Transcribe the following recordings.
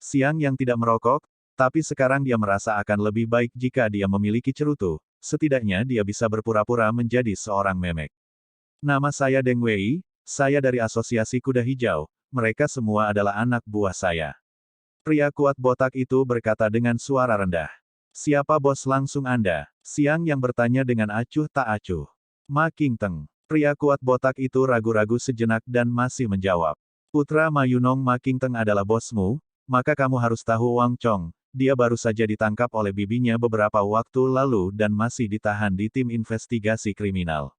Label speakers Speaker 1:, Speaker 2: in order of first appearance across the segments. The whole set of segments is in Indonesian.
Speaker 1: Siang yang tidak merokok, tapi sekarang dia merasa akan lebih baik jika dia memiliki cerutu, setidaknya dia bisa berpura-pura menjadi seorang memek. Nama saya Deng Wei, saya dari Asosiasi Kuda Hijau, mereka semua adalah anak buah saya. Pria kuat botak itu berkata dengan suara rendah. Siapa bos langsung Anda? Siang yang bertanya dengan acuh tak acuh. Ma Qingteng. Pria kuat botak itu ragu-ragu sejenak dan masih menjawab. Putra Ma Yunong Ma Qingteng adalah bosmu, maka kamu harus tahu Wang Chong. Dia baru saja ditangkap oleh bibinya beberapa waktu lalu dan masih ditahan di tim investigasi kriminal.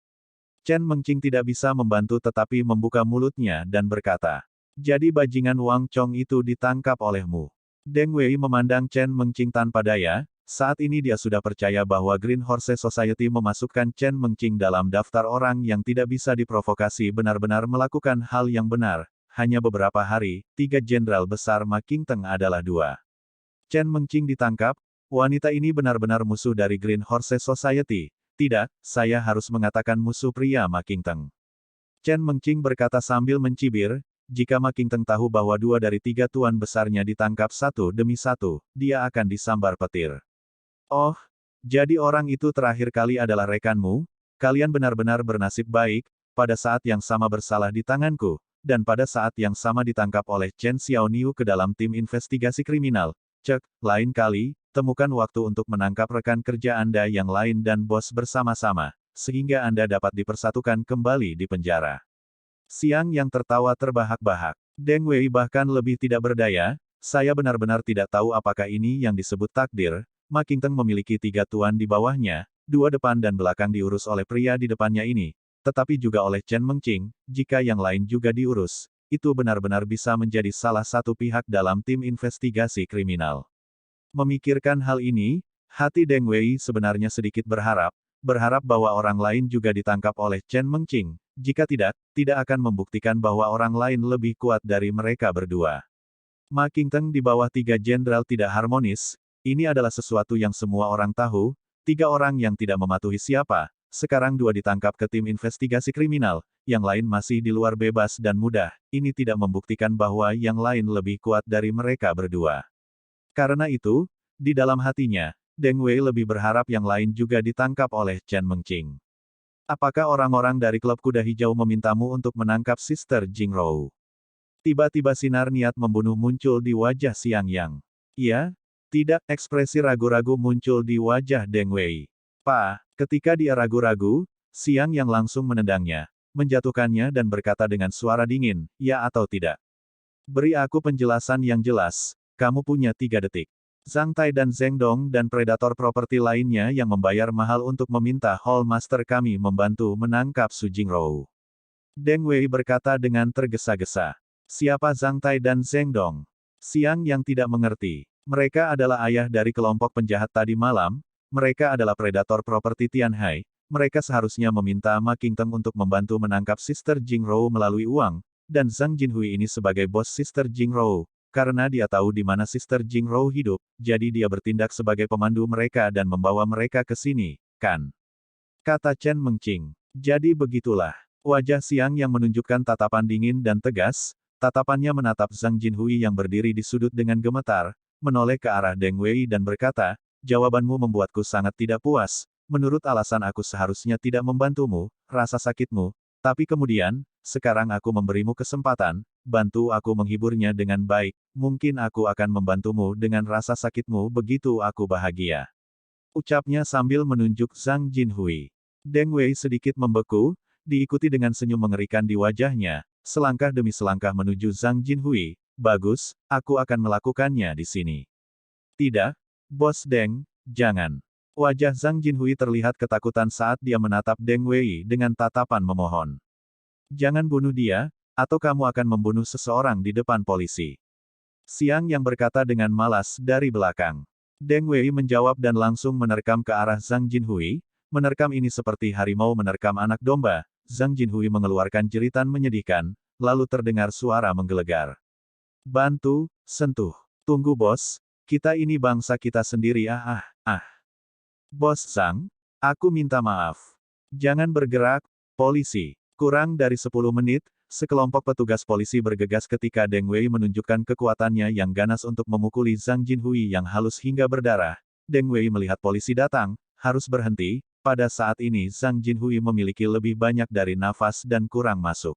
Speaker 1: Chen Mengqing tidak bisa membantu tetapi membuka mulutnya dan berkata. Jadi bajingan Wang Chong itu ditangkap olehmu. Deng Wei memandang Chen Mengqing tanpa daya, saat ini dia sudah percaya bahwa Green Horse Society memasukkan Chen Mengqing dalam daftar orang yang tidak bisa diprovokasi benar-benar melakukan hal yang benar. Hanya beberapa hari, 3 jenderal besar Ma Qingteng adalah 2. Chen Mengqing ditangkap, wanita ini benar-benar musuh dari Green Horse Society. Tidak, saya harus mengatakan musuh pria Ma Qingteng. Chen Mengqing berkata sambil mencibir, jika Ma Qingteng tahu bahwa 2 dari 3 tuan besarnya ditangkap satu demi satu, dia akan disambar petir. Oh, jadi orang itu terakhir kali adalah rekanmu? Kalian benar-benar bernasib baik, pada saat yang sama bersalah di tanganku, dan pada saat yang sama ditangkap oleh Chen Xiaoniu ke dalam tim investigasi kriminal. Cek, lain kali, temukan waktu untuk menangkap rekan kerja Anda yang lain dan bos bersama-sama, sehingga Anda dapat dipersatukan kembali di penjara. Siang yang tertawa terbahak-bahak. Deng Wei bahkan lebih tidak berdaya, saya benar-benar tidak tahu apakah ini yang disebut takdir. Ma Qingteng memiliki 3 tuan di bawahnya, 2 depan dan belakang diurus oleh pria di depannya ini, tetapi juga oleh Chen Mengqing, jika yang lain juga diurus, itu benar-benar bisa menjadi salah satu pihak dalam tim investigasi kriminal. Memikirkan hal ini, hati Deng Wei sebenarnya sedikit berharap bahwa orang lain juga ditangkap oleh Chen Mengqing. Jika tidak, tidak akan membuktikan bahwa orang lain lebih kuat dari mereka berdua. Ma Qingteng di bawah 3 jenderal tidak harmonis, ini adalah sesuatu yang semua orang tahu, 3 orang yang tidak mematuhi siapa, sekarang 2 ditangkap ke tim investigasi kriminal, yang lain masih di luar bebas dan mudah, ini tidak membuktikan bahwa yang lain lebih kuat dari mereka berdua. Karena itu, di dalam hatinya, Deng Wei lebih berharap yang lain juga ditangkap oleh Chen Mengqing. Apakah orang-orang dari klub kuda hijau memintamu untuk menangkap Sister Jingrou? Tiba-tiba sinar niat membunuh muncul di wajah Siang Yang. Iya? Tidak, ekspresi ragu-ragu muncul di wajah Deng Wei. Ketika dia ragu-ragu, Siang Yang langsung menendangnya, menjatuhkannya dan berkata dengan suara dingin, ya atau tidak. Beri aku penjelasan yang jelas, kamu punya 3 detik. Zhang Tai dan Zheng Dong dan predator properti lainnya yang membayar mahal untuk meminta Hall Master kami membantu menangkap Su Jingrou. Deng Wei berkata dengan tergesa-gesa. Siapa Zhang Tai dan Zheng Dong? Siang Yang tidak mengerti. Mereka adalah ayah dari kelompok penjahat tadi malam, mereka adalah predator properti Tianhai, mereka seharusnya meminta Ma Qingteng untuk membantu menangkap Sister Jingrou melalui uang, dan Zhang Jinhui ini sebagai bos Sister Jingrou. Karena dia tahu di mana Sister Jingrou hidup, jadi dia bertindak sebagai pemandu mereka dan membawa mereka ke sini, kan? Kata Chen Mengqing. Jadi begitulah. Wajah Siang yang menunjukkan tatapan dingin dan tegas, tatapannya menatap Zhang Jinhui yang berdiri di sudut dengan gemetar, menoleh ke arah Deng Wei dan berkata, jawabanmu membuatku sangat tidak puas, menurut alasan aku seharusnya tidak membantumu, rasa sakitmu, tapi kemudian, sekarang aku memberimu kesempatan, bantu aku menghiburnya dengan baik, mungkin aku akan membantumu dengan rasa sakitmu begitu aku bahagia. Ucapnya sambil menunjuk Zhang Jinhui. Deng Wei sedikit membeku, diikuti dengan senyum mengerikan di wajahnya, selangkah demi selangkah menuju Zhang Jinhui. Bagus, aku akan melakukannya di sini. Tidak, Bos Deng, jangan. Wajah Zhang Jinhui terlihat ketakutan saat dia menatap Deng Wei dengan tatapan memohon. Jangan bunuh dia, atau kamu akan membunuh seseorang di depan polisi. Siang Yang berkata dengan malas dari belakang. Deng Wei menjawab dan langsung menerkam ke arah Zhang Jinhui, menerkam ini seperti harimau menerkam anak domba. Zhang Jinhui mengeluarkan jeritan menyedihkan, lalu terdengar suara menggelegar. Bantu, sentuh. Tunggu bos, kita ini bangsa kita sendiri Bos Zhang, aku minta maaf. Jangan bergerak, polisi. Kurang dari 10 menit, Sekelompok petugas polisi bergegas ketika Deng Wei menunjukkan kekuatannya yang ganas untuk memukuli Zhang Jinhui yang halus hingga berdarah. Deng Wei melihat polisi datang, harus berhenti. Pada saat ini Zhang Jinhui memiliki lebih banyak dari nafas dan kurang masuk.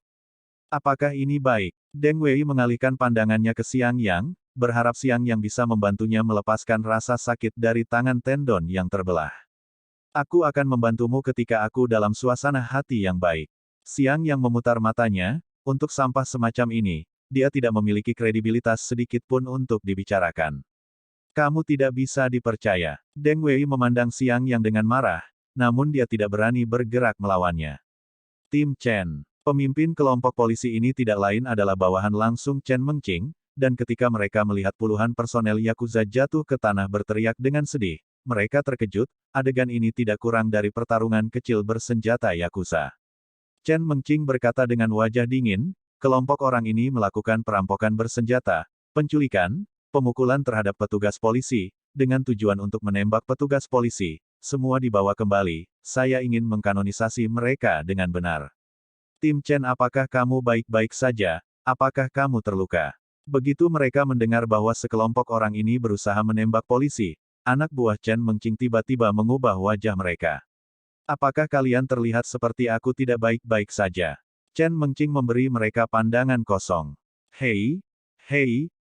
Speaker 1: Apakah ini baik? Deng Wei mengalihkan pandangannya ke Xiang Yang, berharap Xiang Yang bisa membantunya melepaskan rasa sakit dari tangan tendon yang terbelah. Aku akan membantumu ketika aku dalam suasana hati yang baik. Xiang Yang memutar matanya, untuk sampah semacam ini, dia tidak memiliki kredibilitas sedikit pun untuk dibicarakan. Kamu tidak bisa dipercaya. Deng Wei memandang Xiang Yang dengan marah, namun dia tidak berani bergerak melawannya. Tim Chen. Pemimpin kelompok polisi ini tidak lain adalah bawahan langsung Chen Mengqing, dan ketika mereka melihat puluhan personel Yakuza jatuh ke tanah berteriak dengan sedih, mereka terkejut, adegan ini tidak kurang dari pertarungan kecil bersenjata Yakuza. Chen Mengqing berkata dengan wajah dingin, kelompok orang ini melakukan perampokan bersenjata, penculikan, pemukulan terhadap petugas polisi, dengan tujuan untuk menembak petugas polisi, semua dibawa kembali, saya ingin mengkanonisasi mereka dengan benar. Tim Chen, apakah kamu baik-baik saja? Apakah kamu terluka? Begitu mereka mendengar bahwa sekelompok orang ini berusaha menembak polisi, anak buah Chen Mengqing tiba-tiba mengubah wajah mereka. Apakah kalian terlihat seperti aku tidak baik-baik saja? Chen Mengqing memberi mereka pandangan kosong. Hei,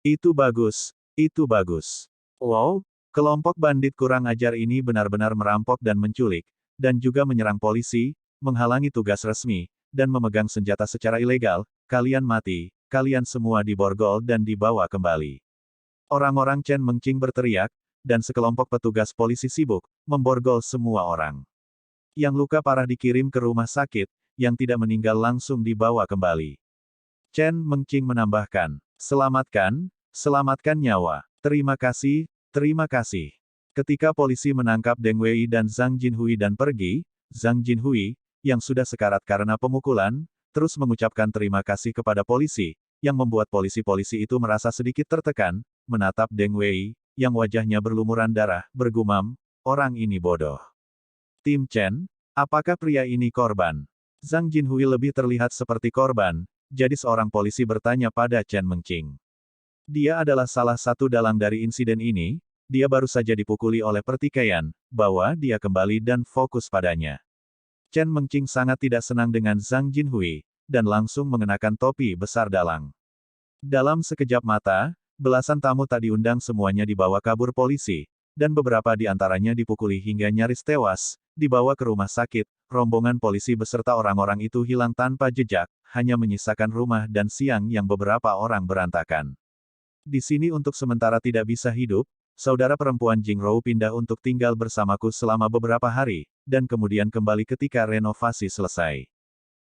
Speaker 1: itu bagus, itu bagus. Wow, kelompok bandit kurang ajar ini benar-benar merampok dan menculik, dan juga menyerang polisi, menghalangi tugas resmi, dan memegang senjata secara ilegal, kalian mati, kalian semua diborgol dan dibawa kembali. Orang-orang Chen Mengqing berteriak, dan sekelompok petugas polisi sibuk, memborgol semua orang. Yang luka parah dikirim ke rumah sakit, yang tidak meninggal langsung dibawa kembali. Chen Mengqing menambahkan, selamatkan nyawa. Terima kasih, terima kasih. Ketika polisi menangkap Deng Wei dan Zhang Jinhui dan pergi, Zhang Jinhui, yang sudah sekarat karena pemukulan, terus mengucapkan terima kasih kepada polisi, yang membuat polisi-polisi itu merasa sedikit tertekan, menatap Deng Wei, yang wajahnya berlumuran darah, bergumam, orang ini bodoh. Tim Chen, apakah pria ini korban? Zhang Jinhui lebih terlihat seperti korban, jadi seorang polisi bertanya pada Chen Mengqing. Dia adalah salah satu dalang dari insiden ini, dia baru saja dipukuli oleh pertikaian, bawa dia kembali dan fokus padanya. Chen Mengqing sangat tidak senang dengan Zhang Jinhui, dan langsung mengenakan topi besar dalang. Dalam sekejap mata, belasan tamu tak diundang semuanya dibawa kabur polisi, dan beberapa di antaranya dipukuli hingga nyaris tewas, dibawa ke rumah sakit, rombongan polisi beserta orang-orang itu hilang tanpa jejak, hanya menyisakan rumah dan Xiang yang beberapa orang berantakan. Di sini untuk sementara tidak bisa hidup, saudara perempuan Jing Rou pindah untuk tinggal bersamaku selama beberapa hari, dan kemudian kembali ketika renovasi selesai.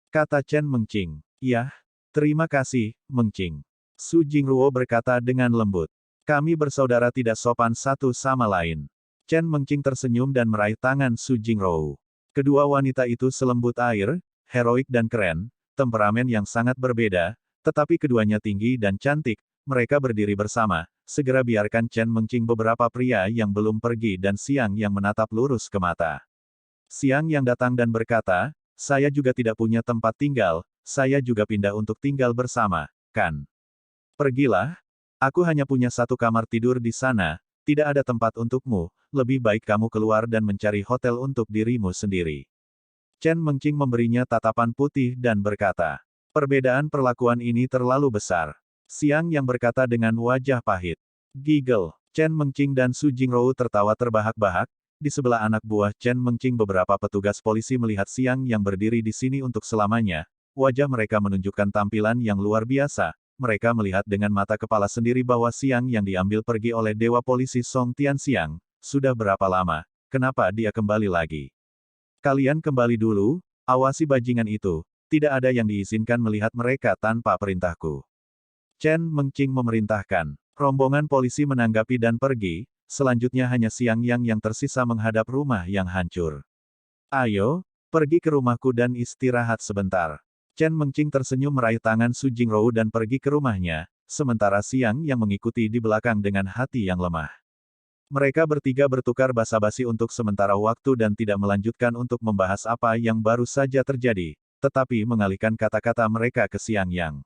Speaker 1: Kata Chen Mengqing. Yah, terima kasih, Mengqing. Su Jingruo berkata dengan lembut. Kami bersaudara tidak sopan satu sama lain. Chen Mengqing tersenyum dan meraih tangan Su Jingruo. Kedua wanita itu selembut air, heroik dan keren, temperamen yang sangat berbeda, tetapi keduanya tinggi dan cantik, mereka berdiri bersama, segera biarkan Chen Mengqing beberapa pria yang belum pergi dan Xiang yang menatap lurus ke mata. Xiang yang datang dan berkata, saya juga tidak punya tempat tinggal, saya juga pindah untuk tinggal bersama, kan? Pergilah, aku hanya punya satu kamar tidur di sana, tidak ada tempat untukmu, lebih baik kamu keluar dan mencari hotel untuk dirimu sendiri. Chen Mengqing memberinya tatapan putih dan berkata, perbedaan perlakuan ini terlalu besar. Xiang yang berkata dengan wajah pahit. Giggle. Chen Mengqing dan Su Jingruo tertawa terbahak-bahak. Di sebelah anak buah Chen Mengqing beberapa petugas polisi melihat Xiang yang berdiri di sini untuk selamanya. Wajah mereka menunjukkan tampilan yang luar biasa. Mereka melihat dengan mata kepala sendiri bahwa Xiang yang diambil pergi oleh Dewa Polisi Song Tianxiang. Sudah berapa lama? Kenapa dia kembali lagi? Kalian kembali dulu, awasi bajingan itu. Tidak ada yang diizinkan melihat mereka tanpa perintahku. Chen Mengqing memerintahkan. Rombongan polisi menanggapi dan pergi, selanjutnya hanya Xiang Yang yang tersisa menghadap rumah yang hancur. Ayo, pergi ke rumahku dan istirahat sebentar. Chen Mengqing tersenyum meraih tangan Su Jingruo dan pergi ke rumahnya, sementara Xiang yang mengikuti di belakang dengan hati yang lemah. Mereka bertiga bertukar basa-basi untuk sementara waktu dan tidak melanjutkan untuk membahas apa yang baru saja terjadi, tetapi mengalihkan kata-kata mereka ke Xiang Yang.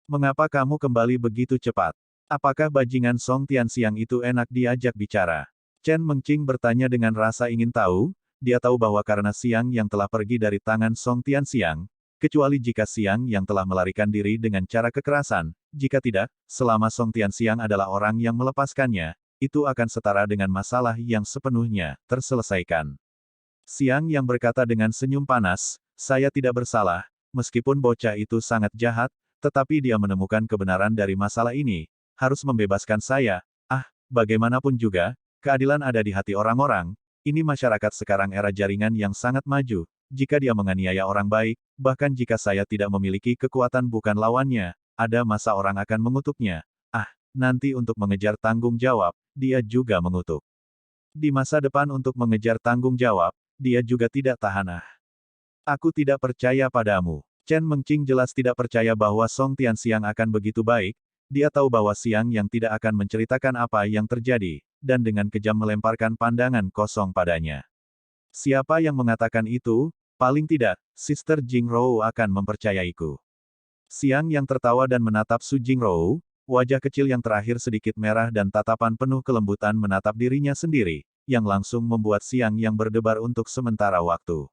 Speaker 1: Mengapa kamu kembali begitu cepat? Apakah bajingan Song Tianxiang itu enak diajak bicara? Chen Mengqing bertanya dengan rasa ingin tahu, dia tahu bahwa karena Xiang Yang telah pergi dari tangan Song Tianxiang, kecuali jika Xiang Yang telah melarikan diri dengan cara kekerasan, jika tidak, selama Song Tianxiang adalah orang yang melepaskannya, itu akan setara dengan masalah yang sepenuhnya terselesaikan. Xiang Yang berkata dengan senyum panas, saya tidak bersalah, meskipun bocah itu sangat jahat, tetapi dia menemukan kebenaran dari masalah ini, harus membebaskan saya. Ah, bagaimanapun juga, keadilan ada di hati orang-orang, ini masyarakat sekarang era jaringan yang sangat maju, jika dia menganiaya orang baik, bahkan jika saya tidak memiliki kekuatan bukan lawannya, ada masa orang akan mengutuknya. Ah, nanti untuk mengejar tanggung jawab, dia juga mengutuk. Di masa depan untuk mengejar tanggung jawab, dia juga tidak tahan. Aku tidak percaya padamu. Chen Mengqing jelas tidak percaya bahwa Song Tianxiang akan begitu baik, dia tahu bahwa Xiang Yang tidak akan menceritakan apa yang terjadi, dan dengan kejam melemparkan pandangan kosong padanya. Siapa yang mengatakan itu? Paling tidak, Sister Jingrou akan mempercayaiku. Xiang Yang tertawa dan menatap Su Jingrou, wajah kecil yang terakhir sedikit merah dan tatapan penuh kelembutan menatap dirinya sendiri, yang langsung membuat Xiang Yang berdebar untuk sementara waktu.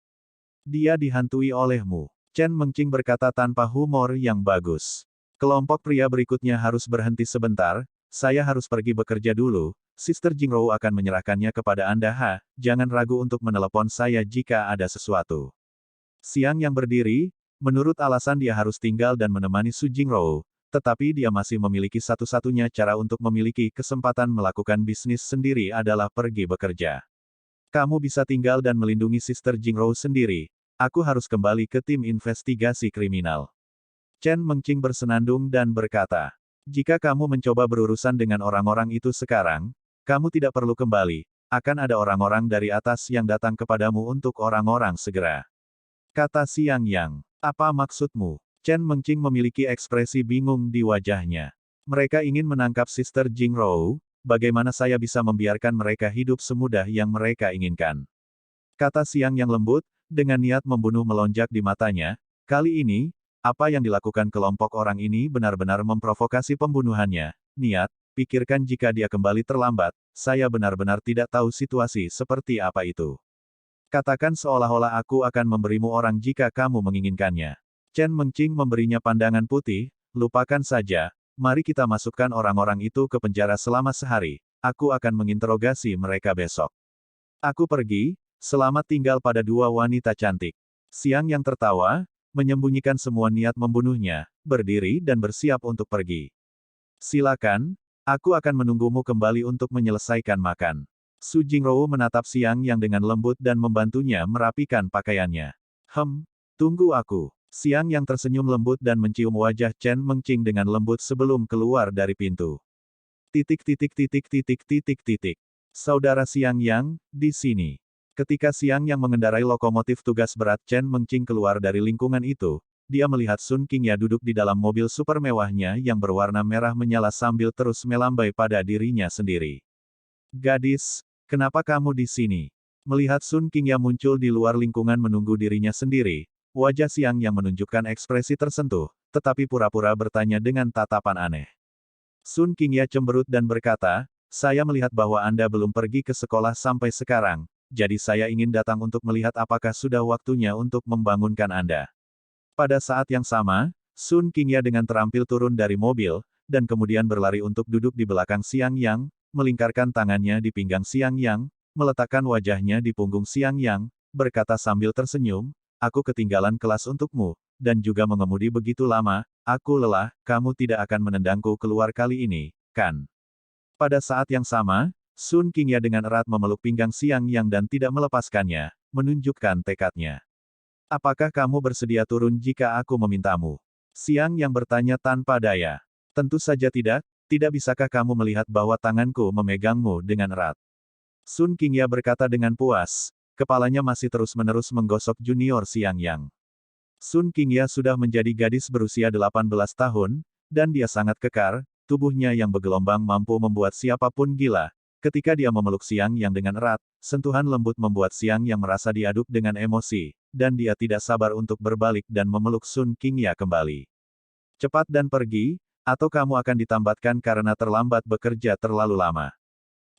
Speaker 1: Dia dihantui olehmu. Chen Mengqing berkata tanpa humor yang bagus. Kelompok pria berikutnya harus berhenti sebentar, saya harus pergi bekerja dulu, Sister Jingrou akan menyerahkannya kepada Anda. Jangan ragu untuk menelepon saya jika ada sesuatu. Xiang Yang berdiri, menurut alasan dia harus tinggal dan menemani Su Jingrou, tetapi dia masih memiliki satu-satunya cara untuk memiliki kesempatan melakukan bisnis sendiri adalah pergi bekerja. Kamu bisa tinggal dan melindungi Sister Jingrou sendiri. Aku harus kembali ke tim investigasi kriminal. Chen Mengqing bersenandung dan berkata, jika kamu mencoba berurusan dengan orang-orang itu sekarang, kamu tidak perlu kembali, akan ada orang-orang dari atas yang datang kepadamu untuk orang-orang segera. Kata Xiang Yang, apa maksudmu? Chen Mengqing memiliki ekspresi bingung di wajahnya. Mereka ingin menangkap Sister Jingrou, bagaimana saya bisa membiarkan mereka hidup semudah yang mereka inginkan? Kata Xiang Yang lembut, dengan niat membunuh melonjak di matanya, kali ini, apa yang dilakukan kelompok orang ini benar-benar memprovokasi pembunuhannya. Niat, pikirkan jika dia kembali terlambat, saya benar-benar tidak tahu situasi seperti apa itu. Katakan seolah-olah aku akan memberimu orang jika kamu menginginkannya. Chen Mengqing memberinya pandangan putih, lupakan saja, mari kita masukkan orang-orang itu ke penjara selama sehari, aku akan menginterogasi mereka besok. Aku pergi. Selamat tinggal pada dua wanita cantik. Xiang Yang tertawa, menyembunyikan semua niat membunuhnya, berdiri dan bersiap untuk pergi. Silakan, aku akan menunggumu kembali untuk menyelesaikan makan. Su Jingrou menatap Xiang Yang dengan lembut dan membantunya merapikan pakaiannya. Tunggu aku. Xiang Yang tersenyum lembut dan mencium wajah Chen Mengqing dengan lembut sebelum keluar dari pintu. Saudara Xiang Yang, di sini. Ketika Xiang Yang mengendarai lokomotif tugas berat Chen Mengqing keluar dari lingkungan itu, dia melihat Sun Qingya duduk di dalam mobil super mewahnya yang berwarna merah menyala sambil terus melambai pada dirinya sendiri. Gadis, kenapa kamu di sini? Melihat Sun Qingya muncul di luar lingkungan menunggu dirinya sendiri, wajah Xiang Yang menunjukkan ekspresi tersentuh, tetapi pura-pura bertanya dengan tatapan aneh. Sun Qingya cemberut dan berkata, saya melihat bahwa Anda belum pergi ke sekolah sampai sekarang. Jadi saya ingin datang untuk melihat apakah sudah waktunya untuk membangunkan Anda. Pada saat yang sama, Sun Qingya dengan terampil turun dari mobil, dan kemudian berlari untuk duduk di belakang Xiang Yang, melingkarkan tangannya di pinggang Xiang Yang, meletakkan wajahnya di punggung Xiang Yang, berkata sambil tersenyum, aku ketinggalan kelas untukmu, dan juga mengemudi begitu lama, aku lelah, kamu tidak akan menendangku keluar kali ini, kan? Pada saat yang sama, Sun Qingya dengan erat memeluk pinggang Xiang Yang dan tidak melepaskannya, menunjukkan tekadnya. Apakah kamu bersedia turun jika aku memintamu? Xiang Yang bertanya tanpa daya. Tentu saja tidak, tidak bisakah kamu melihat bahwa tanganku memegangmu dengan erat? Sun Qingya berkata dengan puas, kepalanya masih terus-menerus menggosok junior Xiang Yang. Sun Qingya sudah menjadi gadis berusia 18 tahun, dan dia sangat kekar, tubuhnya yang bergelombang mampu membuat siapapun gila. Ketika dia memeluk Xiang Yang dengan erat, sentuhan lembut membuat Xiang Yang merasa diaduk dengan emosi, dan dia tidak sabar untuk berbalik dan memeluk Sun Qingya kembali. Cepat dan pergi, atau kamu akan ditambatkan karena terlambat bekerja terlalu lama.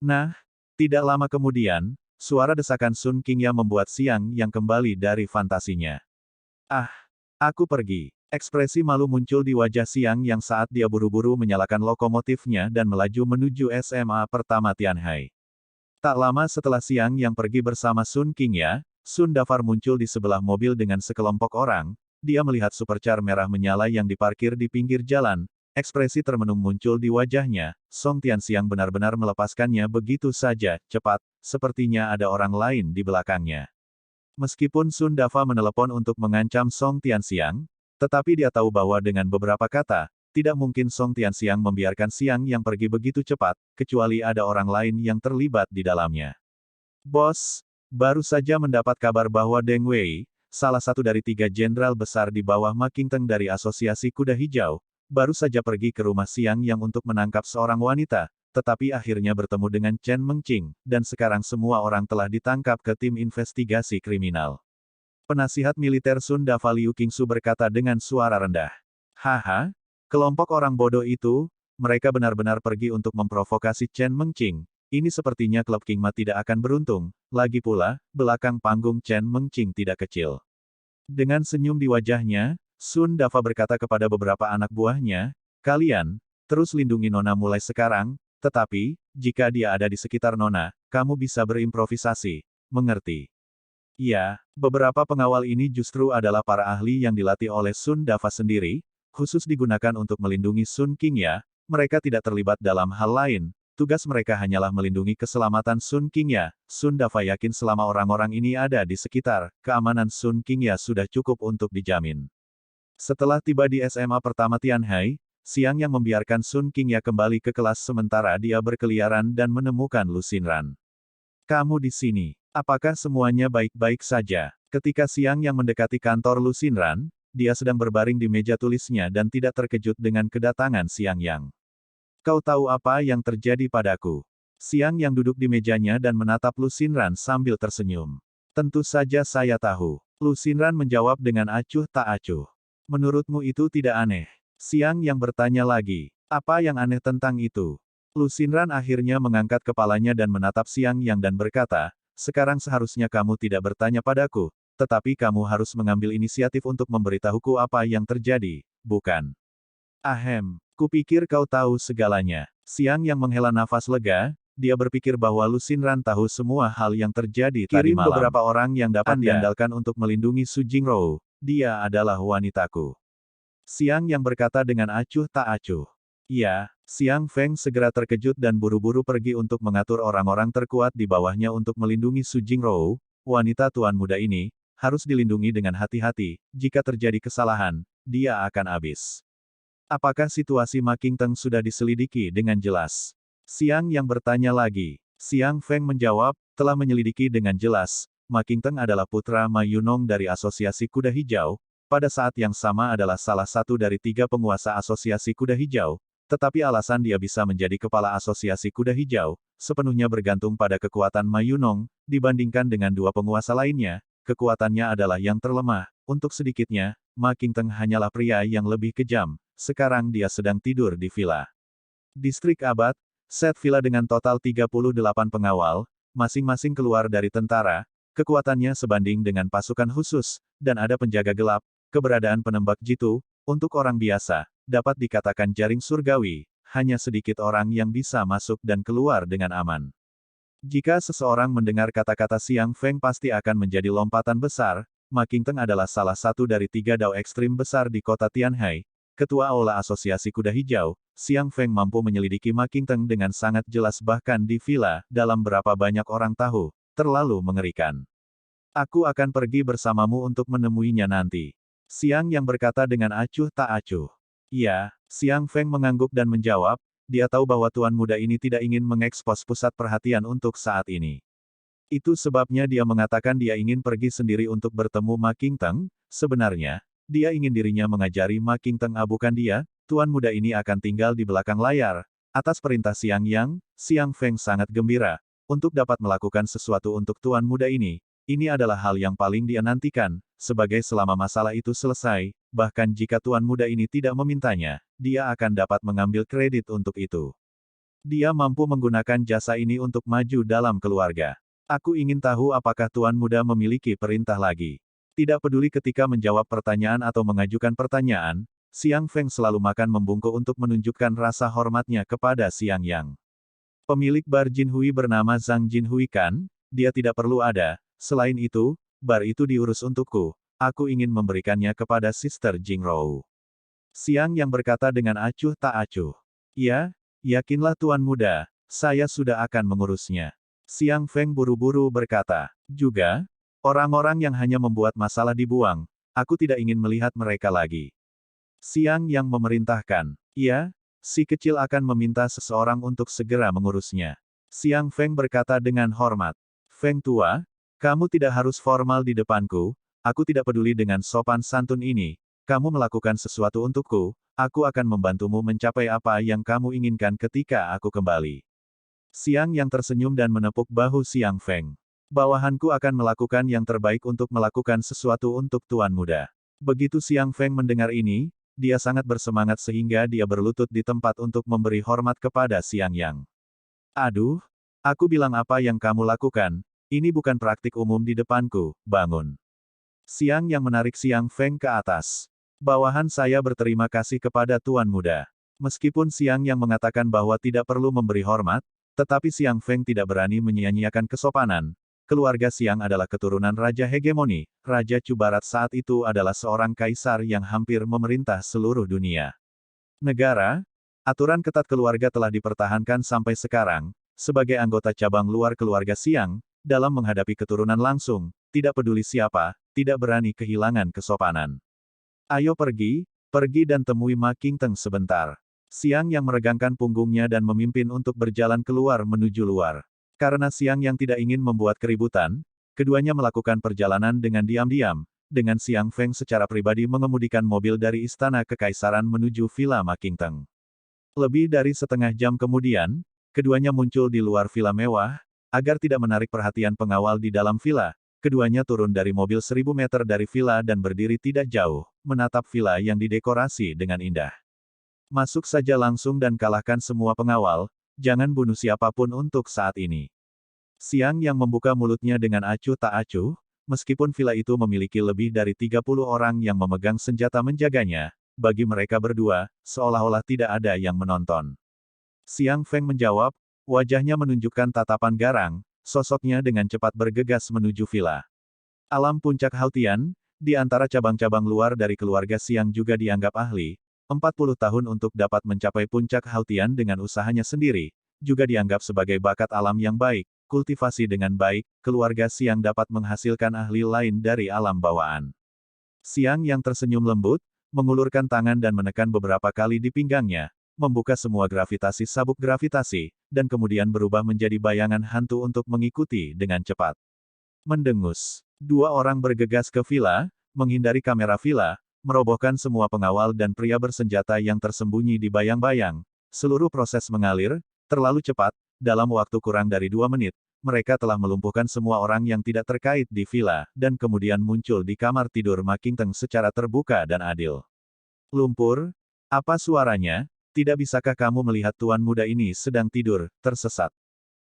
Speaker 1: Nah, tidak lama kemudian, suara desakan Sun Qingya membuat Xiang Yang kembali dari fantasinya. Ah, aku pergi. Ekspresi malu muncul di wajah Xiang Yang saat dia buru-buru menyalakan lokomotifnya dan melaju menuju SMA pertama Tianhai. Tak lama setelah Xiang Yang pergi bersama Sun Qingya, Sun Dafar muncul di sebelah mobil dengan sekelompok orang. Dia melihat supercar merah menyala yang diparkir di pinggir jalan. Ekspresi termenung muncul di wajahnya. Song Tianxiang benar-benar melepaskannya begitu saja, cepat, sepertinya ada orang lain di belakangnya. Meskipun Sun Dafa menelepon untuk mengancam Song Tianxiang, tetapi dia tahu bahwa dengan beberapa kata, tidak mungkin Song Tianxiang membiarkan Xiang Yang pergi begitu cepat, kecuali ada orang lain yang terlibat di dalamnya. Bos, baru saja mendapat kabar bahwa Deng Wei, salah satu dari 3 jenderal besar di bawah Ma Qingteng dari Asosiasi Kuda Hijau, baru saja pergi ke rumah Xiang Yang untuk menangkap seorang wanita, tetapi akhirnya bertemu dengan Chen Mengqing, dan sekarang semua orang telah ditangkap ke tim investigasi kriminal. Penasihat militer Sun Dafa Liu Qingsu berkata dengan suara rendah. Haha, kelompok orang bodoh itu, mereka benar-benar pergi untuk memprovokasi Chen Mengqing. Ini sepertinya klub King Ma tidak akan beruntung, lagi pula, belakang panggung Chen Mengqing tidak kecil. Dengan senyum di wajahnya, Sun Dafa berkata kepada beberapa anak buahnya, kalian, terus lindungi Nona mulai sekarang, tetapi, jika dia ada di sekitar Nona, kamu bisa berimprovisasi, mengerti? Ya, beberapa pengawal ini justru adalah para ahli yang dilatih oleh Sun Dafa sendiri, khusus digunakan untuk melindungi Sun Qingya, mereka tidak terlibat dalam hal lain, tugas mereka hanyalah melindungi keselamatan Sun Qingya. Sun Dafa yakin selama orang-orang ini ada di sekitar, keamanan Sun Qingya sudah cukup untuk dijamin. Setelah tiba di SMA pertama Tianhai, Xiang Yang membiarkan Sun Qingya kembali ke kelas sementara dia berkeliaran dan menemukan Lu Xinran. Kamu di sini. Apakah semuanya baik-baik saja? Ketika Xiang Yang mendekati kantor Lu Xinran, dia sedang berbaring di meja tulisnya dan tidak terkejut dengan kedatangan Xiang Yang. Kau tahu apa yang terjadi padaku? Xiang Yang duduk di mejanya dan menatap Lu Xinran sambil tersenyum. Tentu saja saya tahu. Lu Xinran menjawab dengan acuh tak acuh. Menurutmu itu tidak aneh? Xiang Yang bertanya lagi. Apa yang aneh tentang itu? Lu Xinran akhirnya mengangkat kepalanya dan menatap Xiang Yang dan berkata, sekarang seharusnya kamu tidak bertanya padaku, tetapi kamu harus mengambil inisiatif untuk memberitahuku apa yang terjadi, bukan? Ahem, kupikir kau tahu segalanya. Xiang Yang menghela nafas lega, dia berpikir bahwa Lu Xinran tahu semua hal yang terjadi tadi malam. Kirim beberapa orang yang dapat diandalkan untuk melindungi Su Jingrou, dia adalah wanitaku. Xiang Yang berkata dengan acuh tak acuh. Iya, Xiang Feng segera terkejut dan buru-buru pergi untuk mengatur orang-orang terkuat di bawahnya untuk melindungi Su Jingrou. Wanita tuan muda ini, harus dilindungi dengan hati-hati, jika terjadi kesalahan, dia akan habis. Apakah situasi Ma Qingteng sudah diselidiki dengan jelas? Xiang Yang bertanya lagi. Xiang Feng menjawab, telah menyelidiki dengan jelas, Ma Qingteng adalah putra Ma Yunong dari Asosiasi Kuda Hijau, pada saat yang sama adalah salah satu dari 3 penguasa Asosiasi Kuda Hijau, tetapi alasan dia bisa menjadi kepala Asosiasi Kuda Hijau, sepenuhnya bergantung pada kekuatan Ma Yunong, dibandingkan dengan 2 penguasa lainnya, kekuatannya adalah yang terlemah, untuk sedikitnya, Ma Qingteng hanyalah pria yang lebih kejam, sekarang dia sedang tidur di villa. Distrik Abad, set villa dengan total 38 pengawal, masing-masing keluar dari tentara, kekuatannya sebanding dengan pasukan khusus, dan ada penjaga gelap, keberadaan penembak jitu, untuk orang biasa, dapat dikatakan jaring surgawi, hanya sedikit orang yang bisa masuk dan keluar dengan aman. Jika seseorang mendengar kata-kata Xiang Feng pasti akan menjadi lompatan besar, Ma Qingteng adalah salah satu dari 3 dao ekstrim besar di kota Tianhai, ketua aula Asosiasi Kuda Hijau, Xiang Feng mampu menyelidiki Ma Qingteng dengan sangat jelas bahkan di villa, dalam berapa banyak orang tahu, terlalu mengerikan. Aku akan pergi bersamamu untuk menemuinya nanti. Xiang Yang berkata dengan acuh tak acuh. Iya, Xiang Feng mengangguk dan menjawab, dia tahu bahwa tuan muda ini tidak ingin mengekspos pusat perhatian untuk saat ini. Itu sebabnya dia mengatakan dia ingin pergi sendiri untuk bertemu Ma Qingteng, sebenarnya, dia ingin dirinya mengajari Ma Qingteng bukan dia, tuan muda ini akan tinggal di belakang layar, Atas perintah Xiang Yang, Xiang Feng sangat gembira. Untuk dapat melakukan sesuatu untuk tuan muda ini adalah hal yang paling dia nantikan, sebagai selama masalah itu selesai, bahkan jika tuan muda ini tidak memintanya, dia akan dapat mengambil kredit untuk itu. Dia mampu menggunakan jasa ini untuk maju dalam keluarga. Aku ingin tahu apakah tuan muda memiliki perintah lagi. Tidak peduli ketika menjawab pertanyaan atau mengajukan pertanyaan, Xiang Feng selalu makan membungkuk untuk menunjukkan rasa hormatnya kepada Xiang Yang. Pemilik bar Jinhui bernama Zhang Jinhui kan? Dia tidak perlu ada. Selain itu, bar itu diurus untukku. Aku ingin memberikannya kepada Sister Jingrou. Xiang Yang berkata dengan acuh tak acuh. Ya, yakinlah tuan muda, saya sudah akan mengurusnya. Xiang Feng buru-buru berkata. Juga, orang-orang yang hanya membuat masalah dibuang. Aku tidak ingin melihat mereka lagi. Xiang Yang memerintahkan. Ya, si kecil akan meminta seseorang untuk segera mengurusnya. Xiang Feng berkata dengan hormat. Feng tua, kamu tidak harus formal di depanku, aku tidak peduli dengan sopan santun ini. Kamu melakukan sesuatu untukku, aku akan membantumu mencapai apa yang kamu inginkan ketika aku kembali. Xiang Yang tersenyum dan menepuk bahu Xiang Feng. Bawahanku akan melakukan yang terbaik untuk melakukan sesuatu untuk tuan muda. Begitu Xiang Feng mendengar ini, dia sangat bersemangat sehingga dia berlutut di tempat untuk memberi hormat kepada Xiang Yang. Aduh, aku bilang apa yang kamu lakukan, ini bukan praktik umum di depanku, bangun. Xiang Yang menarik Xiang Feng ke atas. Bawahan saya berterima kasih kepada tuan muda. Meskipun Xiang Yang mengatakan bahwa tidak perlu memberi hormat, tetapi Xiang Feng tidak berani menyia-nyiakan kesopanan. Keluarga Xiang adalah keturunan Raja Hegemoni. Raja Chu Barat saat itu adalah seorang kaisar yang hampir memerintah seluruh dunia. Negara, aturan ketat keluarga telah dipertahankan sampai sekarang. Sebagai anggota cabang luar keluarga Xiang, dalam menghadapi keturunan langsung, tidak peduli siapa, tidak berani kehilangan kesopanan. Ayo pergi dan temui Ma Qingteng sebentar. Xiang Yang meregangkan punggungnya dan memimpin untuk berjalan keluar menuju luar. Karena Xiang Yang tidak ingin membuat keributan, keduanya melakukan perjalanan dengan diam-diam, dengan Xiang Feng secara pribadi mengemudikan mobil dari istana kekaisaran menuju Villa Ma Qingteng. Lebih dari setengah jam kemudian, keduanya muncul di luar villa mewah, agar tidak menarik perhatian pengawal di dalam villa. Keduanya turun dari mobil 1000 meter dari villa dan berdiri tidak jauh, menatap villa yang didekorasi dengan indah. Masuk saja langsung dan kalahkan semua pengawal, jangan bunuh siapapun untuk saat ini. Xiang Yang membuka mulutnya dengan acuh tak acuh, meskipun villa itu memiliki lebih dari 30 orang yang memegang senjata menjaganya, bagi mereka berdua, seolah-olah tidak ada yang menonton. Xiang Feng menjawab, wajahnya menunjukkan tatapan garang, sosoknya dengan cepat bergegas menuju villa. Alam puncak Hautian, di antara cabang-cabang luar dari keluarga Xiang juga dianggap ahli. 40 tahun untuk dapat mencapai puncak Hautian dengan usahanya sendiri, juga dianggap sebagai bakat alam yang baik, kultivasi dengan baik, keluarga Xiang dapat menghasilkan ahli lain dari alam bawaan. Xiang Yang tersenyum lembut, mengulurkan tangan dan menekan beberapa kali di pinggangnya, membuka semua gravitasi sabuk gravitasi, dan kemudian berubah menjadi bayangan hantu untuk mengikuti dengan cepat. Mendengus. Dua orang bergegas ke villa, menghindari kamera villa, merobohkan semua pengawal dan pria bersenjata yang tersembunyi di bayang-bayang. Seluruh proses mengalir, terlalu cepat, dalam waktu kurang dari 2 menit, mereka telah melumpuhkan semua orang yang tidak terkait di villa, dan kemudian muncul di kamar tidur Ma Qingteng secara terbuka dan adil. Lumpur? Apa suaranya? Tidak bisakah kamu melihat tuan muda ini sedang tidur, tersesat?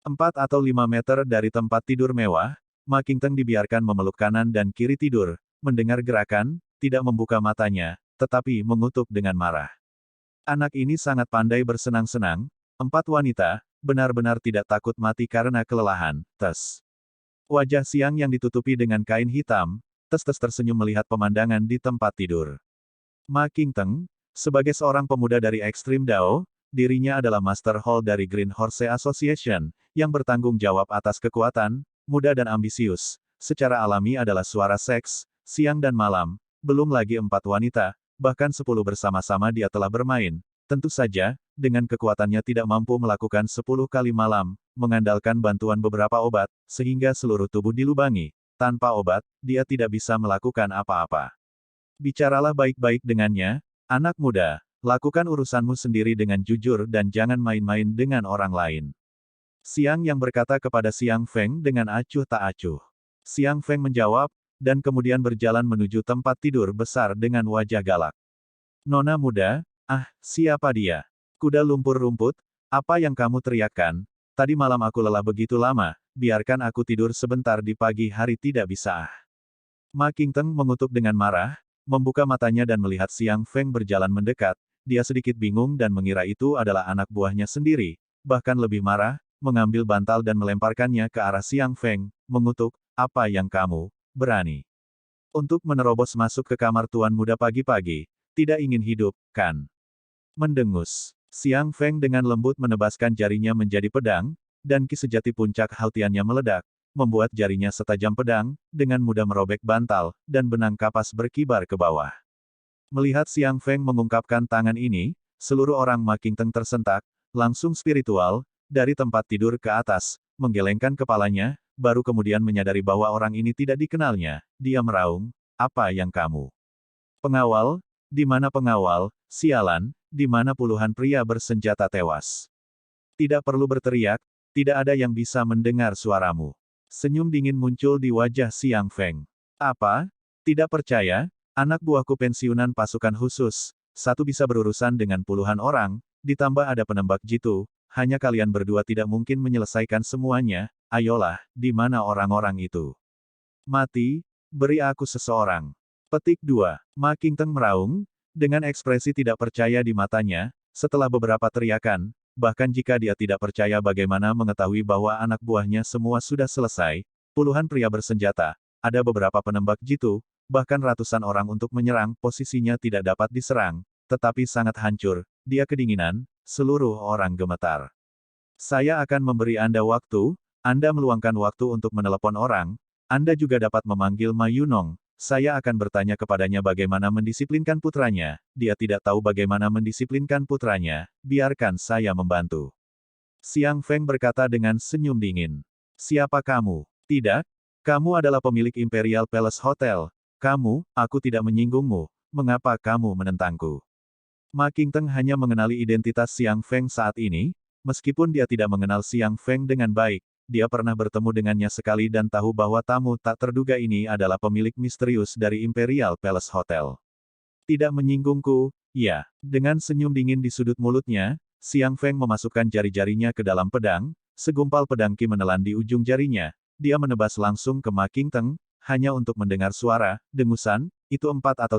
Speaker 1: 4 atau 5 meter dari tempat tidur mewah, Ma Qingteng dibiarkan memeluk kanan dan kiri tidur, mendengar gerakan, tidak membuka matanya, tetapi mengutuk dengan marah. Anak ini sangat pandai bersenang-senang, 4 wanita, benar-benar tidak takut mati karena kelelahan, tes. Wajah Xiang Yang ditutupi dengan kain hitam, tes-tes tersenyum melihat pemandangan di tempat tidur. Ma Qingteng, sebagai seorang pemuda dari Extreme Dao, dirinya adalah Master Hall dari Green Horse Association, yang bertanggung jawab atas kekuatan, muda dan ambisius, secara alami adalah suara seks, siang dan malam, belum lagi 4 wanita, bahkan 10 bersama-sama dia telah bermain. Tentu saja, dengan kekuatannya tidak mampu melakukan 10 kali malam, mengandalkan bantuan beberapa obat, sehingga seluruh tubuh dilubangi. Tanpa obat, dia tidak bisa melakukan apa-apa. Bicaralah baik-baik dengannya, anak muda, Lakukan urusanmu sendiri dengan jujur dan jangan main-main dengan orang lain. Xiang Yang berkata kepada Xiang Feng dengan acuh tak acuh. Xiang Feng menjawab, dan kemudian berjalan menuju tempat tidur besar dengan wajah galak. Nona muda, siapa dia? Kuda lumpur rumput, apa yang kamu teriakkan? Tadi malam aku lelah begitu lama, biarkan aku tidur sebentar di pagi hari tidak bisa. Ma Qingteng mengutuk dengan marah, membuka matanya dan melihat Xiang Feng berjalan mendekat. Dia sedikit bingung dan mengira itu adalah anak buahnya sendiri, bahkan lebih marah, mengambil bantal dan melemparkannya ke arah Xiang Feng, mengutuk, apa yang kamu berani untuk menerobos masuk ke kamar tuan muda pagi-pagi, tidak ingin hidup, kan? Mendengus. Xiang Feng dengan lembut menebaskan jarinya menjadi pedang, dan ki sejati puncak hautiannya meledak, membuat jarinya setajam pedang, dengan mudah merobek bantal, dan benang kapas berkibar ke bawah. Melihat Xiang Feng mengungkapkan tangan ini, seluruh orang Ma Qingteng tersentak, langsung spiritual, dari tempat tidur ke atas, menggelengkan kepalanya, baru kemudian menyadari bahwa orang ini tidak dikenalnya. Dia meraung, apa yang kamu? Pengawal? Di mana pengawal? Sialan, di mana puluhan pria bersenjata tewas? Tidak perlu berteriak, tidak ada yang bisa mendengar suaramu. Senyum dingin muncul di wajah Xiang Feng. Apa? Tidak percaya? Anak buahku pensiunan pasukan khusus, satu bisa berurusan dengan puluhan orang, ditambah ada penembak jitu, hanya kalian berdua tidak mungkin menyelesaikan semuanya, ayolah, di mana orang-orang itu? Mati, beri aku seseorang. Petik 2. Ma Qingteng meraung, dengan ekspresi tidak percaya di matanya, setelah beberapa teriakan, bahkan jika dia tidak percaya bagaimana mengetahui bahwa anak buahnya semua sudah selesai, puluhan pria bersenjata, ada beberapa penembak jitu, bahkan ratusan orang untuk menyerang, posisinya tidak dapat diserang, tetapi sangat hancur, dia kedinginan, seluruh orang gemetar. Saya akan memberi Anda waktu, Anda meluangkan waktu untuk menelepon orang, Anda juga dapat memanggil Ma Yunong, saya akan bertanya kepadanya bagaimana mendisiplinkan putranya, dia tidak tahu bagaimana mendisiplinkan putranya, biarkan saya membantu. Xiang Feng berkata dengan senyum dingin. Siapa kamu? Tidak? Kamu adalah pemilik Imperial Palace Hotel. Kamu, aku tidak menyinggungmu, mengapa kamu menentangku? Ma Qingteng hanya mengenali identitas Xiang Feng saat ini, meskipun dia tidak mengenal Xiang Feng dengan baik, dia pernah bertemu dengannya sekali dan tahu bahwa tamu tak terduga ini adalah pemilik misterius dari Imperial Palace Hotel. Tidak menyinggungku, ya. Dengan senyum dingin di sudut mulutnya, Xiang Feng memasukkan jari-jarinya ke dalam pedang, segumpal pedang ki menelan di ujung jarinya, dia menebas langsung ke Ma Qingteng, hanya untuk mendengar suara, dengusan, itu